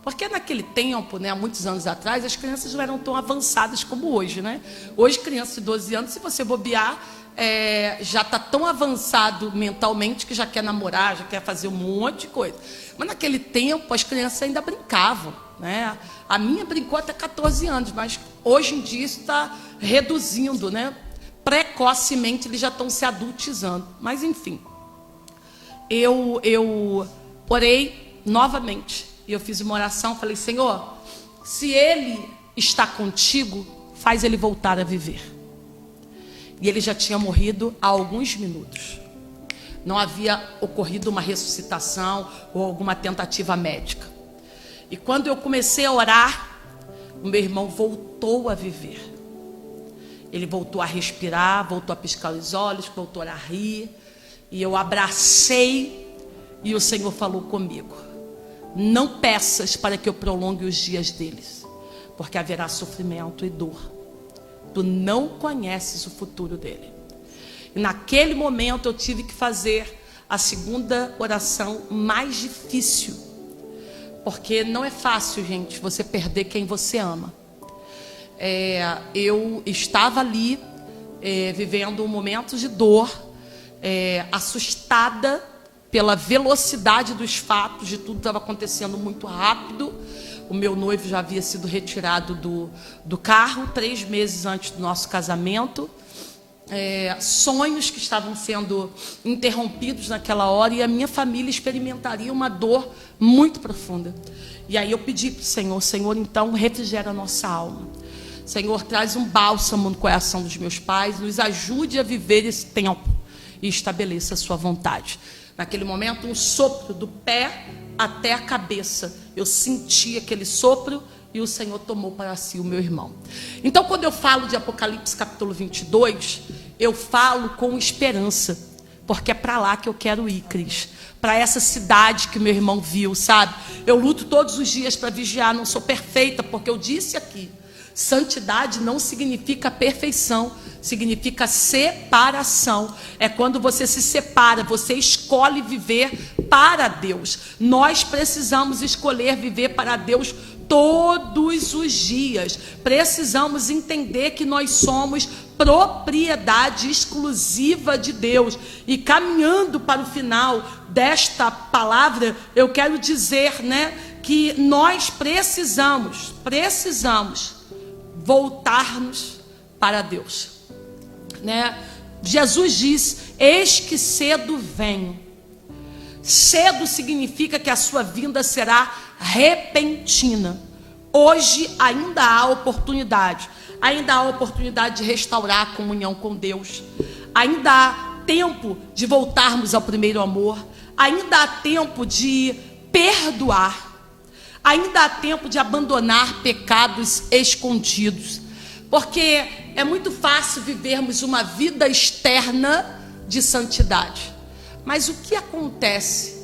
Porque naquele tempo, há muitos anos atrás, as crianças não eram tão avançadas como hoje, Hoje, criança de 12 anos, se você bobear, já está tão avançado mentalmente que já quer namorar, já quer fazer um monte de coisa. Mas naquele tempo, as crianças ainda brincavam, A minha brincou até 14 anos, mas hoje em dia isso está reduzindo, Precocemente eles já estão se adultizando. Mas enfim, eu orei novamente. E eu fiz uma oração, falei: Senhor, se ele está contigo, faz ele voltar a viver. E ele já tinha morrido há alguns minutos. Não havia ocorrido uma ressuscitação ou alguma tentativa médica. E quando eu comecei a orar, o meu irmão voltou a viver. Ele voltou a respirar, voltou a piscar os olhos, voltou a rir. E eu abracei e o Senhor falou comigo: não peças para que eu prolongue os dias deles, porque haverá sofrimento e dor. Tu não conheces o futuro dele. E naquele momento eu tive que fazer a segunda oração mais difícil, porque não é fácil, gente, você perder quem você ama. Eu estava ali vivendo um momento de dor, assustada pela velocidade dos fatos, de tudo estava acontecendo muito rápido. O meu noivo já havia sido retirado do carro 3 meses antes do nosso casamento. Sonhos que estavam sendo interrompidos naquela hora, e a minha família experimentaria uma dor muito profunda. E aí eu pedi para o Senhor: Senhor, então refrigera a nossa alma. Senhor, traz um bálsamo no coração dos meus pais, nos ajude a viver esse tempo e estabeleça a sua vontade. Naquele momento, um sopro do pé até a cabeça. Eu senti aquele sopro e o Senhor tomou para si o meu irmão. Então, quando eu falo de Apocalipse capítulo 22, eu falo com esperança, porque é para lá que eu quero ir, Cris. Para essa cidade que meu irmão viu, sabe? Eu luto todos os dias para vigiar, não sou perfeita, porque eu disse aqui, santidade não significa perfeição, significa separação. É quando você se separa, você escolhe viver para Deus. Nós precisamos escolher viver para Deus todos os dias. Precisamos entender que nós somos propriedade exclusiva de Deus. E caminhando para o final desta palavra, eu quero dizer, que nós precisamos voltar-nos para Deus. Jesus diz: eis que cedo venho. Cedo significa que a sua vinda será repentina. Hoje ainda há oportunidade de restaurar a comunhão com Deus, ainda há tempo de voltarmos ao primeiro amor, ainda há tempo de perdoar, ainda há tempo de abandonar pecados escondidos, porque é muito fácil vivermos uma vida externa de santidade, mas o que acontece,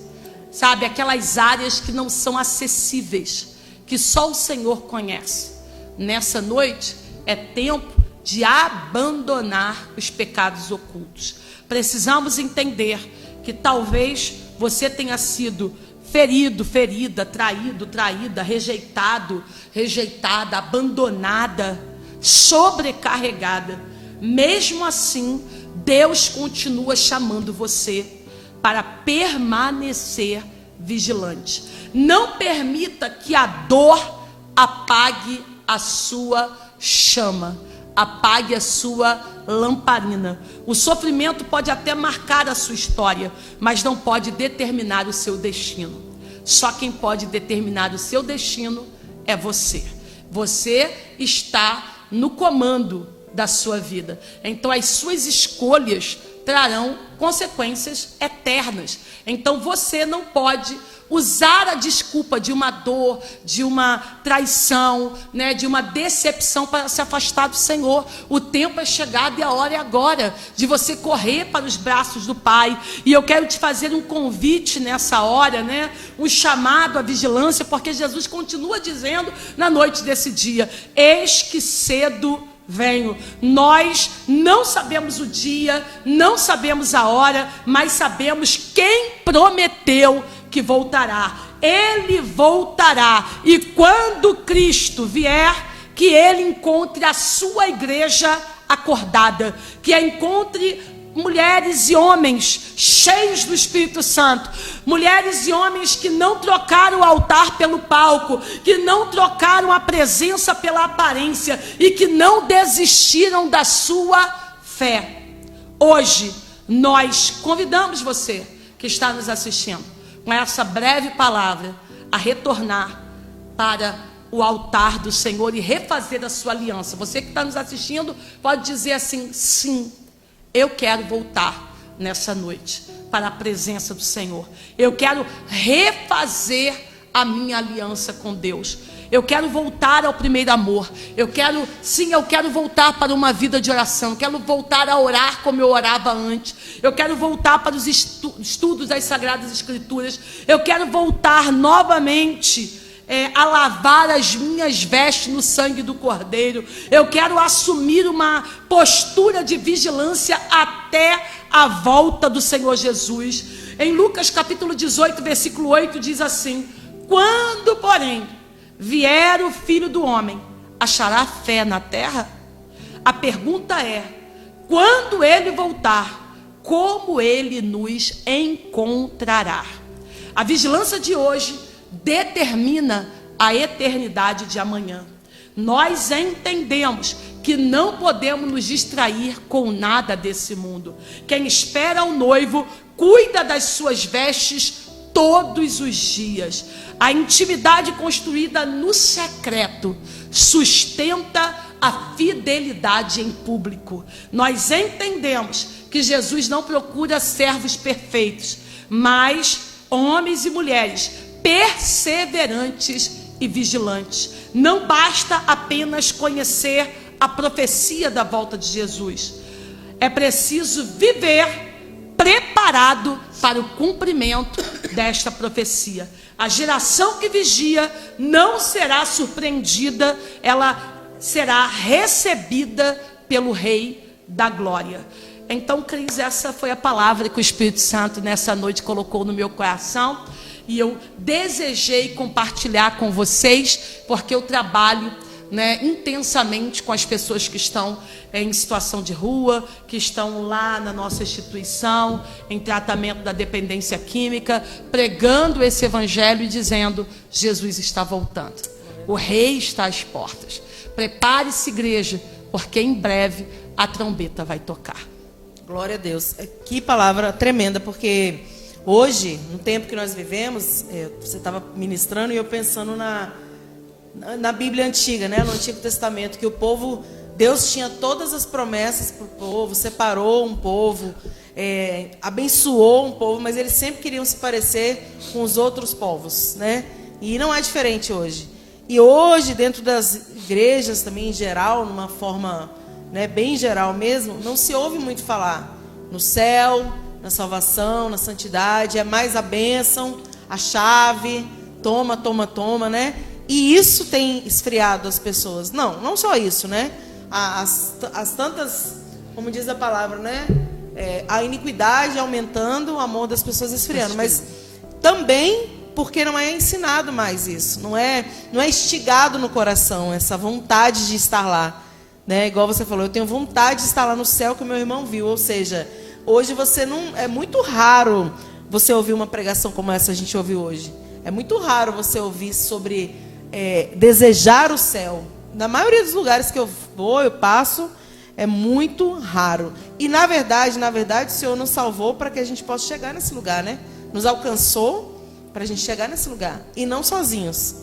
sabe, aquelas áreas que não são acessíveis, que só o Senhor conhece. Nessa noite é tempo de abandonar os pecados ocultos. Precisamos entender que talvez você tenha sido ferido, ferida, traído, traída, rejeitado, rejeitada, abandonada, sobrecarregada. Mesmo assim, Deus continua chamando você para permanecer vigilante. Não permita que a dor apague a sua chama, apague a sua lamparina. O sofrimento pode até marcar a sua história, mas não pode determinar o seu destino. Só quem pode determinar o seu destino é você. Você está no comando da sua vida. Então as suas escolhas trarão consequências eternas. Então você não pode usar a desculpa de uma dor, de uma traição, de uma decepção para se afastar do Senhor. O tempo é chegado e a hora é agora de você correr para os braços do Pai. E eu quero te fazer um convite nessa hora, um chamado à vigilância, porque Jesus continua dizendo na noite desse dia: eis que cedo venho. Nós não sabemos o dia, não sabemos a hora, mas sabemos quem prometeu que voltará. Ele voltará, e quando Cristo vier, que ele encontre a sua igreja acordada, que a encontre mulheres e homens cheios do Espírito Santo, mulheres e homens que não trocaram o altar pelo palco, que não trocaram a presença pela aparência e que não desistiram da sua fé. Hoje nós convidamos você que está nos assistindo, com essa breve palavra, a retornar para o altar do Senhor e refazer a sua aliança. Você que está nos assistindo pode dizer assim: sim, eu quero voltar nessa noite para a presença do Senhor. Eu quero refazer a minha aliança com Deus. Eu quero voltar ao primeiro amor. Eu quero voltar para uma vida de oração. Eu quero voltar a orar como eu orava antes. Eu quero voltar para os estudos das Sagradas Escrituras. Eu quero voltar novamente a lavar as minhas vestes no sangue do Cordeiro. Eu quero assumir uma postura de vigilância até a volta do Senhor Jesus. Em Lucas capítulo 18, versículo 8, diz assim: quando, porém, vier o Filho do Homem, achará fé na terra? A pergunta é: quando ele voltar, como ele nos encontrará? A vigilância de hoje determina a eternidade de amanhã. Nós entendemos que não podemos nos distrair com nada desse mundo. Quem espera o noivo cuida das suas vestes todos os dias. A intimidade construída no secreto sustenta a fidelidade em público. Nós entendemos que Jesus não procura servos perfeitos, mas homens e mulheres perseverantes e vigilantes. Não basta apenas conhecer a profecia da volta de Jesus. É preciso viver preparado para o cumprimento desta profecia. A geração que vigia não será surpreendida, ela será recebida pelo Rei da Glória. Então, Cris, essa foi a palavra que o Espírito Santo nessa noite colocou no meu coração. E eu desejei compartilhar com vocês, porque eu trabalho intensamente com as pessoas que estão em situação de rua, que estão lá na nossa instituição, em tratamento da dependência química, pregando esse evangelho e dizendo: Jesus está voltando, o Rei está às portas. Prepare-se, igreja, porque em breve a trombeta vai tocar. Glória a Deus. Que palavra tremenda, porque hoje, no tempo que nós vivemos, você estava ministrando e eu pensando na Bíblia antiga, no Antigo Testamento, que o povo, Deus tinha todas as promessas para o povo, separou um povo, abençoou um povo, mas eles sempre queriam se parecer com os outros povos, E não é diferente hoje. E hoje, dentro das igrejas também em geral, numa forma bem geral mesmo, não se ouve muito falar no céu, na salvação, na santidade. É mais a bênção, a chave, toma, E isso tem esfriado as pessoas. Não só isso, As tantas, como diz a palavra, a iniquidade aumentando, o amor das pessoas esfriando. Mas também porque não é ensinado mais isso. Não é instigado no coração essa vontade de estar lá. Igual você falou, eu tenho vontade de estar lá no céu que o meu irmão viu. Ou seja, hoje é muito raro você ouvir uma pregação como essa que a gente ouviu hoje. É muito raro você ouvir sobre desejar o céu. Na maioria dos lugares que eu vou, eu passo, é muito raro. E na verdade, o Senhor nos salvou para que a gente possa chegar nesse lugar, Nos alcançou para a gente chegar nesse lugar. E não sozinhos,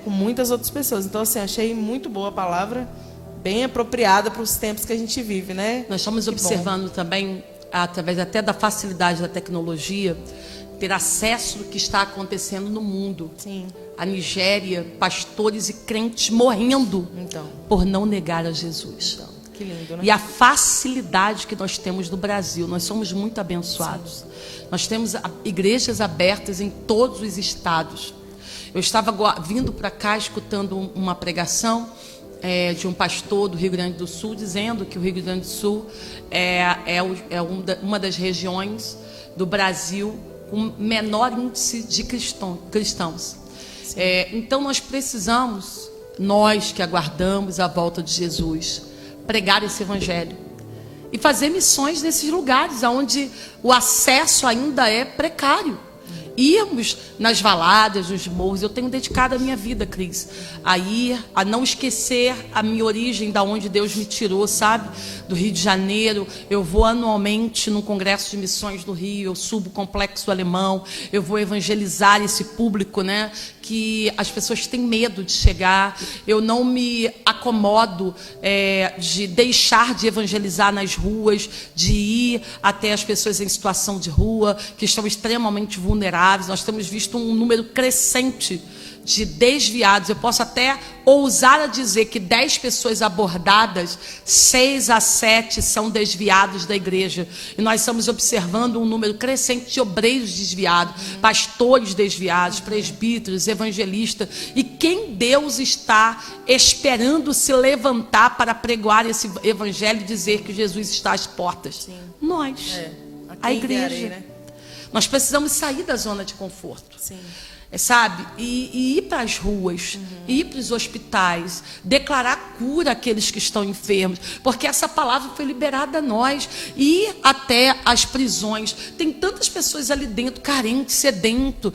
com muitas outras pessoas. Então, assim, achei muito boa a palavra, bem apropriada para os tempos que a gente vive, Nós estamos observando também, através até da facilidade da tecnologia, ter acesso ao que está acontecendo no mundo. Sim. A Nigéria, pastores e crentes morrendo por não negar a Jesus. Que lindo, E a facilidade que nós temos no Brasil, nós somos muito abençoados. Sim. Nós temos igrejas abertas em todos os estados. Eu estava vindo para cá escutando uma pregação de um pastor do Rio Grande do Sul, dizendo que o Rio Grande do Sul é uma das regiões do Brasil com menor índice de cristãos. Então nós precisamos, nós que aguardamos a volta de Jesus, pregar esse evangelho e fazer missões nesses lugares onde o acesso ainda é precário. Irmos nas valadas, nos morros. Eu tenho dedicado a minha vida, Cris, a ir, a não esquecer a minha origem, da onde Deus me tirou, sabe? Do Rio de Janeiro. Eu vou anualmente num congresso de missões do Rio, eu subo o Complexo Alemão, eu vou evangelizar esse público, que as pessoas têm medo de chegar. Eu não me acomodo de deixar de evangelizar nas ruas, de ir até as pessoas em situação de rua, que estão extremamente vulneráveis. Nós temos visto um número crescente de desviados. Eu posso até ousar a dizer que 10 pessoas abordadas, 6 a 7 são desviados da igreja. E nós estamos observando um número crescente de obreiros desviados, pastores desviados, presbíteros, evangelistas. E quem Deus está esperando se levantar para pregoar esse evangelho e dizer que Jesus está às portas? Sim. Nós, a igreja. Né? Nós precisamos sair da zona de conforto. Sim. Sabe? E ir para as ruas, ir para os hospitais, declarar cura àqueles que estão enfermos, porque essa palavra foi liberada a nós. Ir até as prisões. Tem tantas pessoas ali dentro, carentes, sedentos,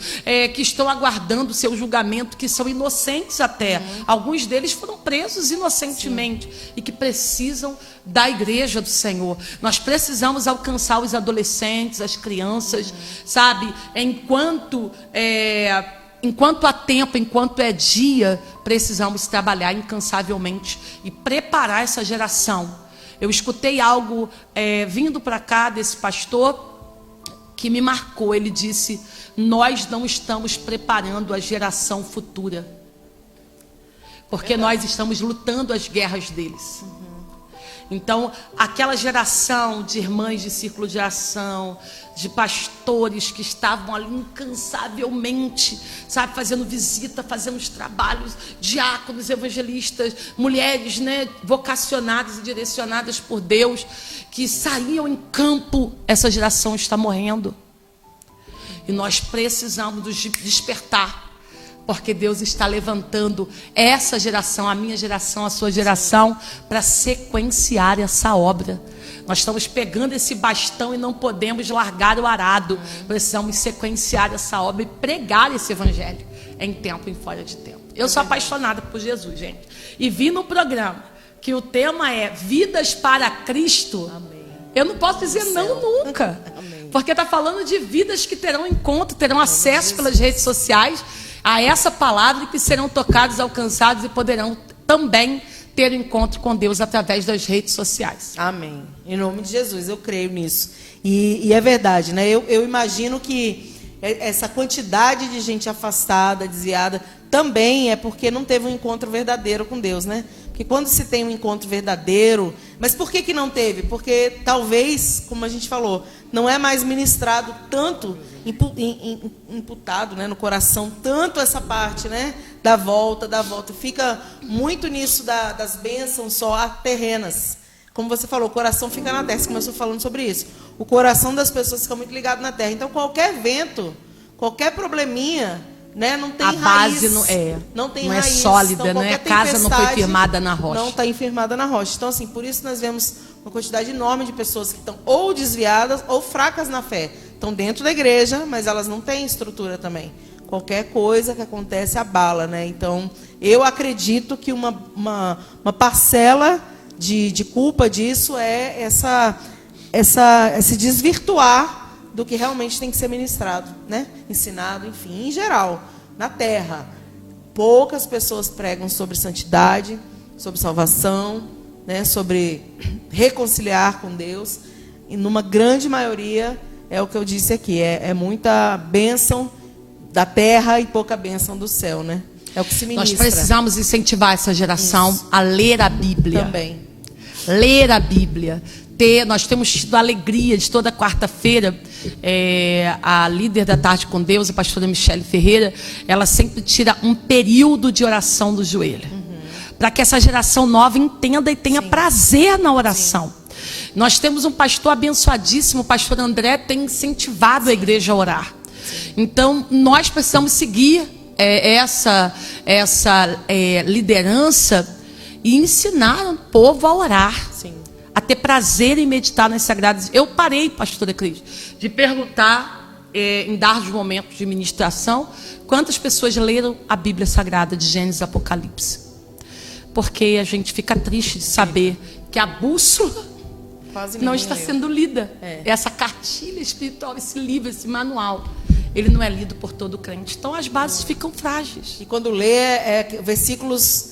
que estão aguardando o seu julgamento, que são inocentes até. Alguns deles foram presos inocentemente. Sim. E que precisam da igreja do Senhor. Nós precisamos alcançar os adolescentes, as crianças, sabe? Enquanto há tempo, enquanto é dia, precisamos trabalhar incansavelmente e preparar essa geração. Eu escutei algo vindo para cá desse pastor que me marcou. Ele disse: nós não estamos preparando a geração futura, porque nós estamos lutando as guerras deles. Então, aquela geração de irmãs de círculo de ação, de pastores que estavam ali incansavelmente, sabe, fazendo visita, fazendo os trabalhos, diáconos, evangelistas, mulheres, né, vocacionadas e direcionadas por Deus, que saíam em campo. Essa geração está morrendo. E nós precisamos nos despertar, porque Deus está levantando essa geração, a minha geração, a sua geração, para sequenciar essa obra. Nós estamos pegando esse bastão e não podemos largar o arado. Precisamos sequenciar essa obra e pregar esse evangelho em tempo e fora de tempo. Eu sou apaixonada por Jesus, gente. E vi no programa que o tema é Vidas para Cristo. Amém. Eu não posso dizer não nunca. Amém. Porque está falando de vidas que terão encontro, terão acesso pelas redes sociais a essa palavra, e que serão tocados, alcançados e poderão também ter encontro com Deus através das redes sociais. Amém. Em nome de Jesus, eu creio nisso. E é verdade, né? Eu imagino que essa quantidade de gente afastada, desviada, também é porque não teve um encontro verdadeiro com Deus, né? Porque quando se tem um encontro verdadeiro... Mas por que não teve? Porque talvez, como a gente falou, não é mais ministrado tanto, imputado, né, no coração, tanto essa parte, né, da volta. Fica muito nisso das bênçãos só terrenas. Como você falou, o coração fica na terra. Você começou falando sobre isso. O coração das pessoas fica muito ligado na terra. Então, qualquer vento, qualquer probleminha... Né? Não tem a raiz, base não tem não raiz, é sólida, então, né? A casa não foi firmada na rocha. Não está firmada na rocha. Então, assim, por isso nós vemos uma quantidade enorme de pessoas que estão ou desviadas ou fracas na fé. Estão dentro da igreja, mas elas não têm estrutura também. Qualquer coisa que acontece abala, né? Então, eu acredito que uma parcela de culpa disso é esse desvirtuar do que realmente tem que ser ministrado, né? Ensinado, enfim, em geral, na terra. Poucas pessoas pregam sobre santidade, sobre salvação, né? Sobre reconciliar com Deus. E numa grande maioria, é o que eu disse aqui, é muita bênção da terra e pouca bênção do céu, né? É o que se ministra. Nós precisamos incentivar essa geração a ler a Bíblia. Também. Ler a Bíblia. Nós temos tido a alegria de toda quarta-feira, a líder da Tarde com Deus, a pastora Michele Ferreira, ela sempre tira um período de oração do joelho, para que essa geração nova entenda e tenha prazer na oração. Nós temos um pastor abençoadíssimo, o pastor André, tem incentivado a igreja a orar. Então, nós precisamos seguir essa liderança e ensinar o povo a orar. Sim. A ter prazer em meditar nas sagradas. Eu parei, pastora Cris, de perguntar, em dados momentos de ministração, quantas pessoas leram a Bíblia Sagrada de Gênesis e Apocalipse. Porque a gente fica triste de saber que a bússola não está sendo lida. Essa cartilha espiritual, esse livro, esse manual. ele não é lido por todo crente. Então as bases ficam frágeis. E quando lê, versículos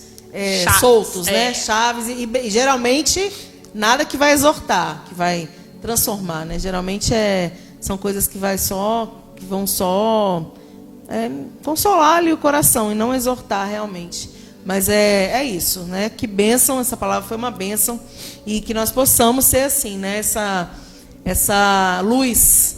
Chaves, soltos, né? Chaves, e geralmente nada que vai exortar, que vai transformar, né? Geralmente são coisas que vão só consolar ali o coração e não exortar realmente. Mas é isso, né? Que bênção, essa palavra foi uma bênção, e que nós possamos ser assim, né? Essa luz,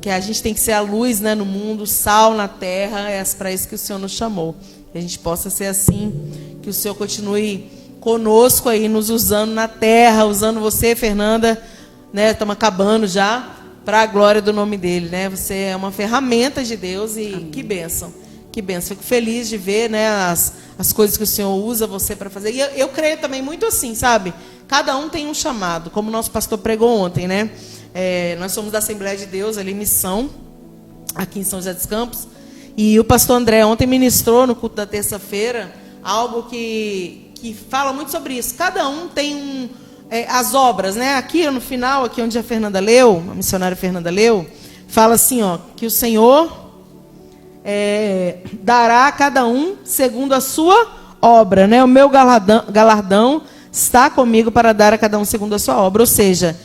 que a gente tem que ser a luz, né, no mundo, sal na terra, é para isso que o Senhor nos chamou. Que a gente possa ser assim, que o Senhor continue conosco aí, nos usando na terra, usando você, Fernanda, né? Estamos acabando já, para a glória do nome dele, né? Você é uma ferramenta de Deus e amém. Que bênção, que bênção. Fico feliz de ver, né, as coisas que o Senhor usa você para fazer. E eu creio também muito assim, sabe? Cada um tem um chamado, como o nosso pastor pregou ontem, né? Nós somos da Assembleia de Deus, ali em Missão, aqui em São José dos Campos. E o pastor André ontem ministrou no culto da terça-feira algo que fala muito sobre isso. Cada um tem as obras, né? Aqui no final, aqui onde a Fernanda leu, a missionária Fernanda leu, fala assim, ó, que o Senhor dará a cada um segundo a sua obra, né? O meu galardão está comigo para dar a cada um segundo a sua obra. Ou seja,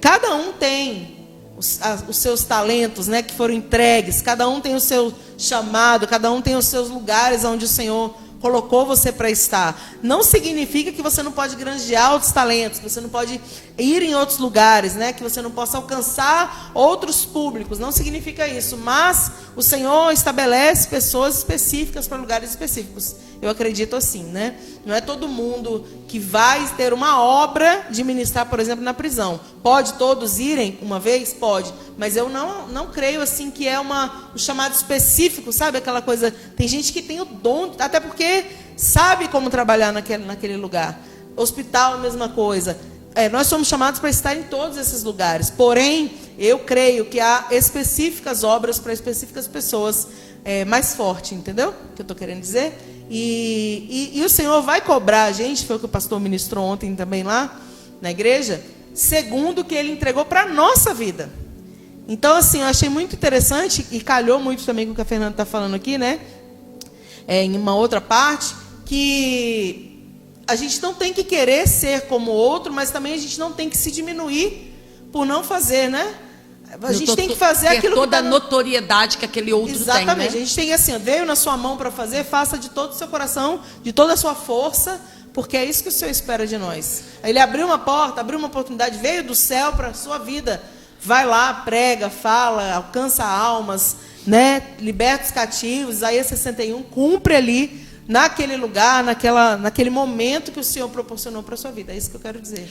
cada um tem os seus talentos, né, que foram entregues. Cada um tem o seu chamado, cada um tem os seus lugares onde o Senhor colocou você para estar. Não significa que você não pode granjear outros talentos, que você não pode ir em outros lugares, né? Que você não possa alcançar outros públicos. Não significa isso. Mas o Senhor estabelece pessoas específicas para lugares específicos. Eu acredito assim, né? Não é todo mundo que vai ter uma obra de ministrar, por exemplo, na prisão. Pode todos irem uma vez? Pode. Mas eu não creio assim que é um chamado específico, sabe? Aquela coisa. Tem gente que tem o dom, até porque sabe como trabalhar naquele lugar. Hospital, a mesma coisa. Nós somos chamados para estar em todos esses lugares. Porém, eu creio que há específicas obras para específicas pessoas mais forte, entendeu? O que eu estou querendo dizer? E o Senhor vai cobrar a gente, foi o que o pastor ministrou ontem também lá na igreja, segundo o que ele entregou para a nossa vida. Então, assim, eu achei muito interessante, e calhou muito também com o que a Fernanda está falando aqui, né? Em uma outra parte, que a gente não tem que querer ser como o outro, mas também a gente não tem que se diminuir por não fazer, né? A gente tem que fazer aquilo que toda a notoriedade que aquele outro tem, né? Exatamente. A gente tem assim, veio na sua mão para fazer, faça de todo o seu coração, de toda a sua força, porque é isso que o Senhor espera de nós. Ele abriu uma porta, abriu uma oportunidade, veio do céu para a sua vida. Vai lá, prega, fala, alcança almas, né? Liberta os cativos. Isaías 61, cumpre ali, naquele lugar, naquele momento que o Senhor proporcionou para a sua vida. É isso que eu quero dizer.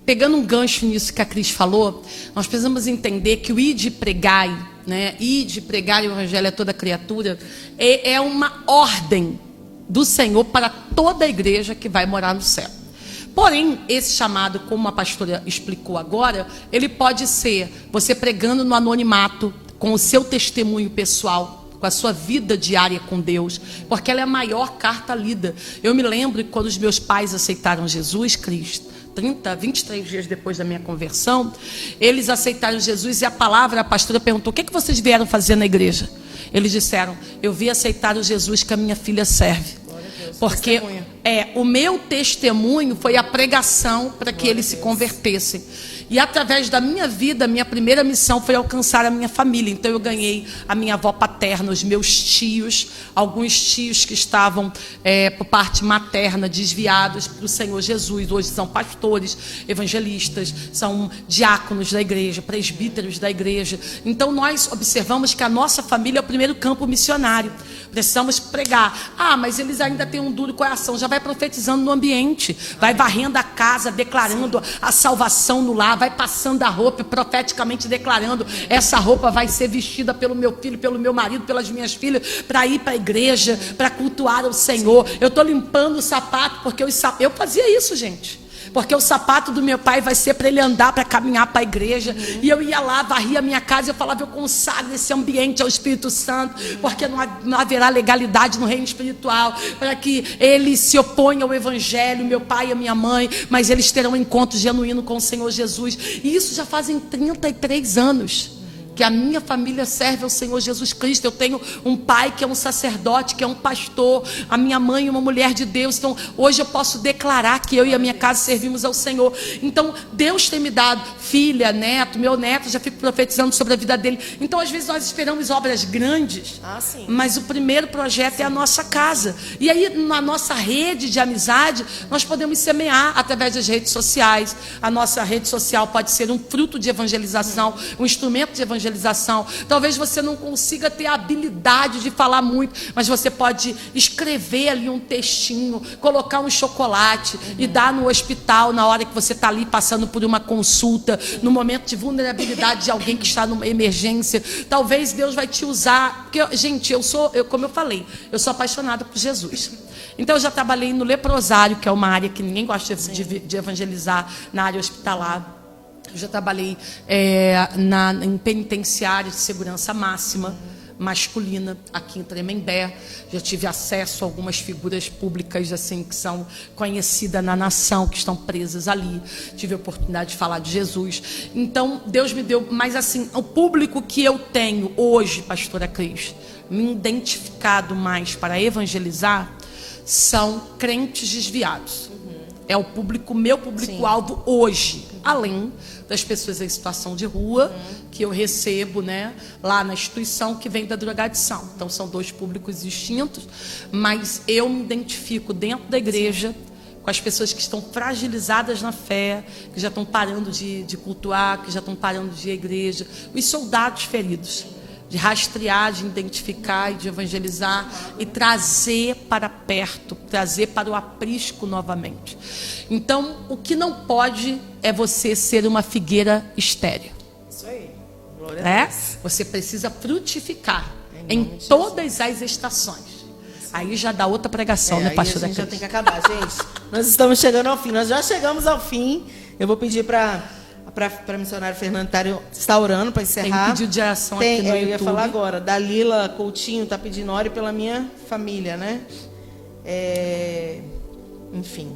Pegando um gancho nisso que a Cris falou, nós precisamos entender que o ide pregai, né? Ide pregai o evangelho a toda criatura, é uma ordem do Senhor para toda a igreja que vai morar no céu. Porém, esse chamado, como a pastora explicou agora, ele pode ser você pregando no anonimato, com o seu testemunho pessoal, com a sua vida diária com Deus, porque ela é a maior carta lida. Eu me lembro que quando os meus pais aceitaram Jesus Cristo, 23 dias depois da minha conversão, eles aceitaram Jesus e a pastora perguntou: o que vocês vieram fazer na igreja? Eles disseram: eu vim aceitar o Jesus que a minha filha serve. Porque o meu testemunho foi a pregação para que eles se convertessem. E através da minha vida, a minha primeira missão foi alcançar a minha família. Então eu ganhei a minha avó paterna, os meus tios, alguns tios que estavam por parte materna desviados para o Senhor Jesus. Hoje são pastores, evangelistas, são diáconos da igreja, presbíteros da igreja. Então nós observamos que a nossa família é o primeiro campo missionário. Precisamos pregar. Mas eles ainda têm um duro coração. Já vai profetizando no ambiente, vai varrendo a casa, declarando a salvação no lar, vai passando a roupa, profeticamente declarando: essa roupa vai ser vestida pelo meu filho, pelo meu marido, pelas minhas filhas, para ir para a igreja, para cultuar o Senhor. Eu estou limpando o sapato, porque eu fazia isso, gente. Porque o sapato do meu pai vai ser para ele andar, para caminhar para a igreja. E eu ia lá, varria a minha casa e eu falava: eu consagro esse ambiente ao Espírito Santo, porque não haverá legalidade no reino espiritual, para que ele se oponha ao evangelho, meu pai e a minha mãe, mas eles terão um encontro genuíno com o Senhor Jesus. E isso já fazem 33 anos. que a minha família serve ao Senhor Jesus Cristo. Eu tenho um pai que é um sacerdote, que é um pastor, a minha mãe é uma mulher de Deus. Então hoje eu posso declarar que eu e a minha casa servimos ao Senhor. Então Deus tem me dado filha, neto, meu neto, já fico profetizando sobre a vida dele. Então às vezes nós esperamos obras grandes, mas o primeiro projeto é a nossa casa. E aí na nossa rede de amizade nós podemos semear através das redes sociais. A nossa rede social pode ser um fruto de evangelização, um instrumento de evangelização. Talvez você não consiga ter a habilidade de falar muito, mas você pode escrever ali um textinho, colocar um chocolate e dar no hospital na hora que você está ali passando por uma consulta, no momento de vulnerabilidade de alguém que está numa emergência. Talvez Deus vai te usar, porque, gente, como eu falei, eu sou apaixonada por Jesus. Então eu já trabalhei no leprosário, que é uma área que ninguém gosta de evangelizar, na área hospitalar. Eu já trabalhei em penitenciária de segurança máxima, masculina, aqui em Tremembé. Já tive acesso a algumas figuras públicas assim que são conhecidas na nação, que estão presas ali. Tive a oportunidade de falar de Jesus. Então, Deus me deu... Mas assim, o público que eu tenho hoje, pastora Cris, me identificado mais para evangelizar, são crentes desviados. É o meu público-alvo hoje, além das pessoas em situação de rua, que eu recebo, né, lá na instituição, que vem da drogadição. Então, são dois públicos distintos, mas eu me identifico dentro da igreja com as pessoas que estão fragilizadas na fé, que já estão parando de cultuar, que já estão parando de ir à igreja, os soldados feridos, de rastrear, de identificar e de evangelizar e trazer para perto, trazer para o aprisco novamente. Então, o que não pode é você ser uma figueira estéril. Isso aí. Glória a Deus. Você precisa frutificar em todas as estações. Aí já dá outra pregação, né, pastora? A gente já tem que acabar, gente. Nós estamos chegando ao fim. Nós já chegamos ao fim. Eu vou pedir para a missionária Fernanda estar orando para encerrar. Tem pedido de oração aqui no YouTube. Eu ia falar agora. Dalila Coutinho está pedindo ore pela minha família, né? Enfim.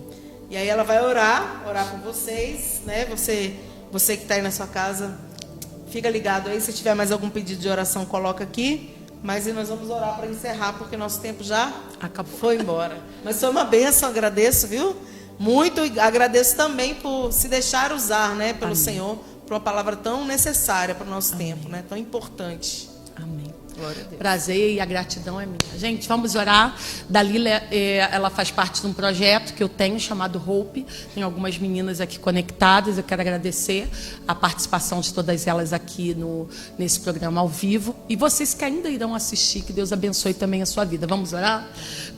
E aí ela vai orar por vocês, né? Você que está aí na sua casa, fica ligado aí. Se tiver mais algum pedido de oração, coloca aqui. Mas nós vamos orar para encerrar, porque nosso tempo já foi embora. Mas foi uma bênção, agradeço, viu? Muito, agradeço também por se deixar usar, né, pelo Senhor, por uma palavra tão necessária para o nosso tempo, né, tão importante. Amém. Glória a Deus. Prazer e a gratidão é minha. Gente, vamos orar. Dalila, ela faz parte de um projeto que eu tenho chamado Hope. Tem algumas meninas aqui conectadas. Eu quero agradecer a participação de todas elas aqui nesse programa ao vivo. E vocês que ainda irão assistir, que Deus abençoe também a sua vida. Vamos orar?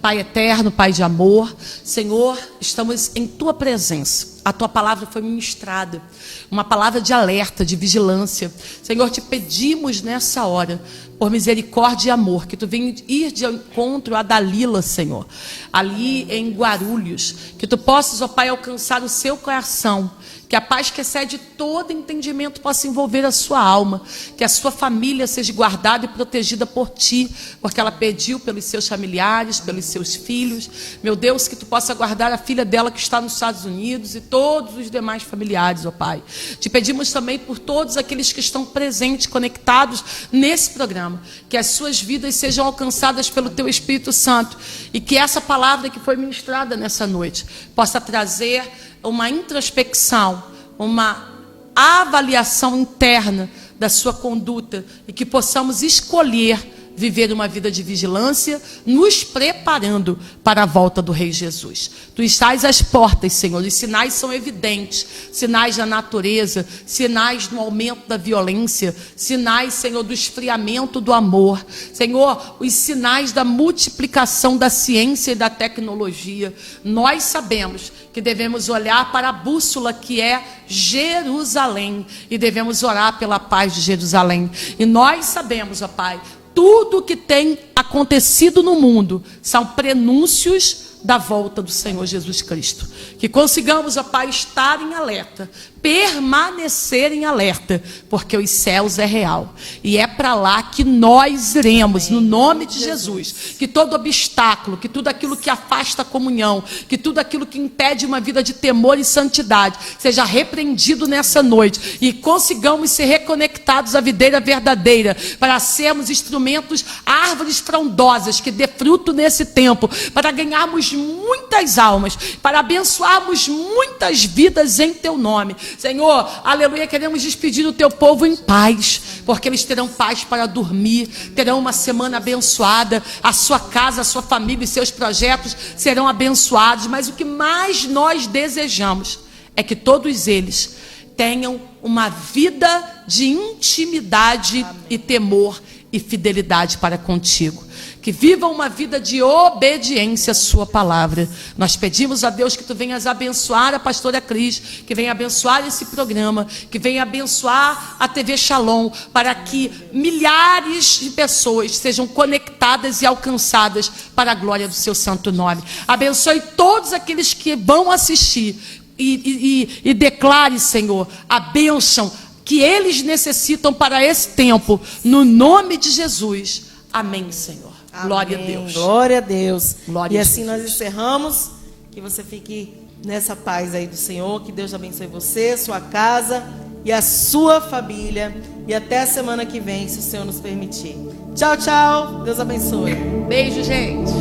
Pai eterno, Pai de amor, Senhor, estamos em Tua presença. A Tua palavra foi ministrada, uma palavra de alerta, de vigilância. Senhor, te pedimos nessa hora, por misericórdia e amor, que Tu venha ir de encontro a Dalila, Senhor, ali em Guarulhos, que Tu possas, ó Pai, alcançar o seu coração, que a paz que excede todo entendimento possa envolver a sua alma, que a sua família seja guardada e protegida por Ti, porque ela pediu pelos seus familiares, pelos seus filhos. Meu Deus, que Tu possa guardar a filha dela que está nos Estados Unidos e todos os demais familiares, ó Pai. Te pedimos também por todos aqueles que estão presentes, conectados nesse programa, que as suas vidas sejam alcançadas pelo Teu Espírito Santo e que essa palavra que foi ministrada nessa noite possa trazer uma introspecção, uma avaliação interna da sua conduta e que possamos escolher viver uma vida de vigilância, nos preparando para a volta do Rei Jesus. Tu estás às portas, Senhor, os sinais são evidentes, sinais da natureza, sinais do aumento da violência, sinais, Senhor, do esfriamento do amor, Senhor, os sinais da multiplicação da ciência e da tecnologia. Nós sabemos que devemos olhar para a bússola que é Jerusalém e devemos orar pela paz de Jerusalém. E nós sabemos, ó Pai, tudo o que tem acontecido no mundo são prenúncios da volta do Senhor Jesus Cristo. Que consigamos, ó Pai, estar em alerta, permanecer em alerta, porque os céus é real. E é para lá que nós iremos, no nome de Jesus. Que todo obstáculo, que tudo aquilo que afasta a comunhão, que tudo aquilo que impede uma vida de temor e santidade, seja repreendido nessa noite. E consigamos ser reconectados à videira verdadeira, para sermos instrumentos, árvores frondosas, que dê fruto nesse tempo, para ganharmos muitas almas, para abençoarmos muitas vidas em teu nome. Senhor, aleluia, queremos despedir o teu povo em paz, porque eles terão paz para dormir, terão uma semana abençoada, a sua casa, a sua família e seus projetos serão abençoados, mas o que mais nós desejamos é que todos eles tenham uma vida de intimidade e temor e fidelidade para contigo. Que vivam uma vida de obediência à sua palavra. Nós pedimos a Deus que tu venhas abençoar a pastora Cris, que venha abençoar esse programa, que venha abençoar a TV Shalom, para que milhares de pessoas sejam conectadas e alcançadas para a glória do seu santo nome. Abençoe todos aqueles que vão assistir e declare, Senhor, a bênção que eles necessitam para esse tempo, no nome de Jesus. Amém, Senhor. Amém. Glória a Deus. Glória a Deus. Glória e a assim Jesus. nós encerramos. Que você fique nessa paz aí do Senhor. Que Deus abençoe você, sua casa e a sua família. E até a semana que vem, se o Senhor nos permitir. Tchau, tchau. Deus abençoe. Beijo, gente.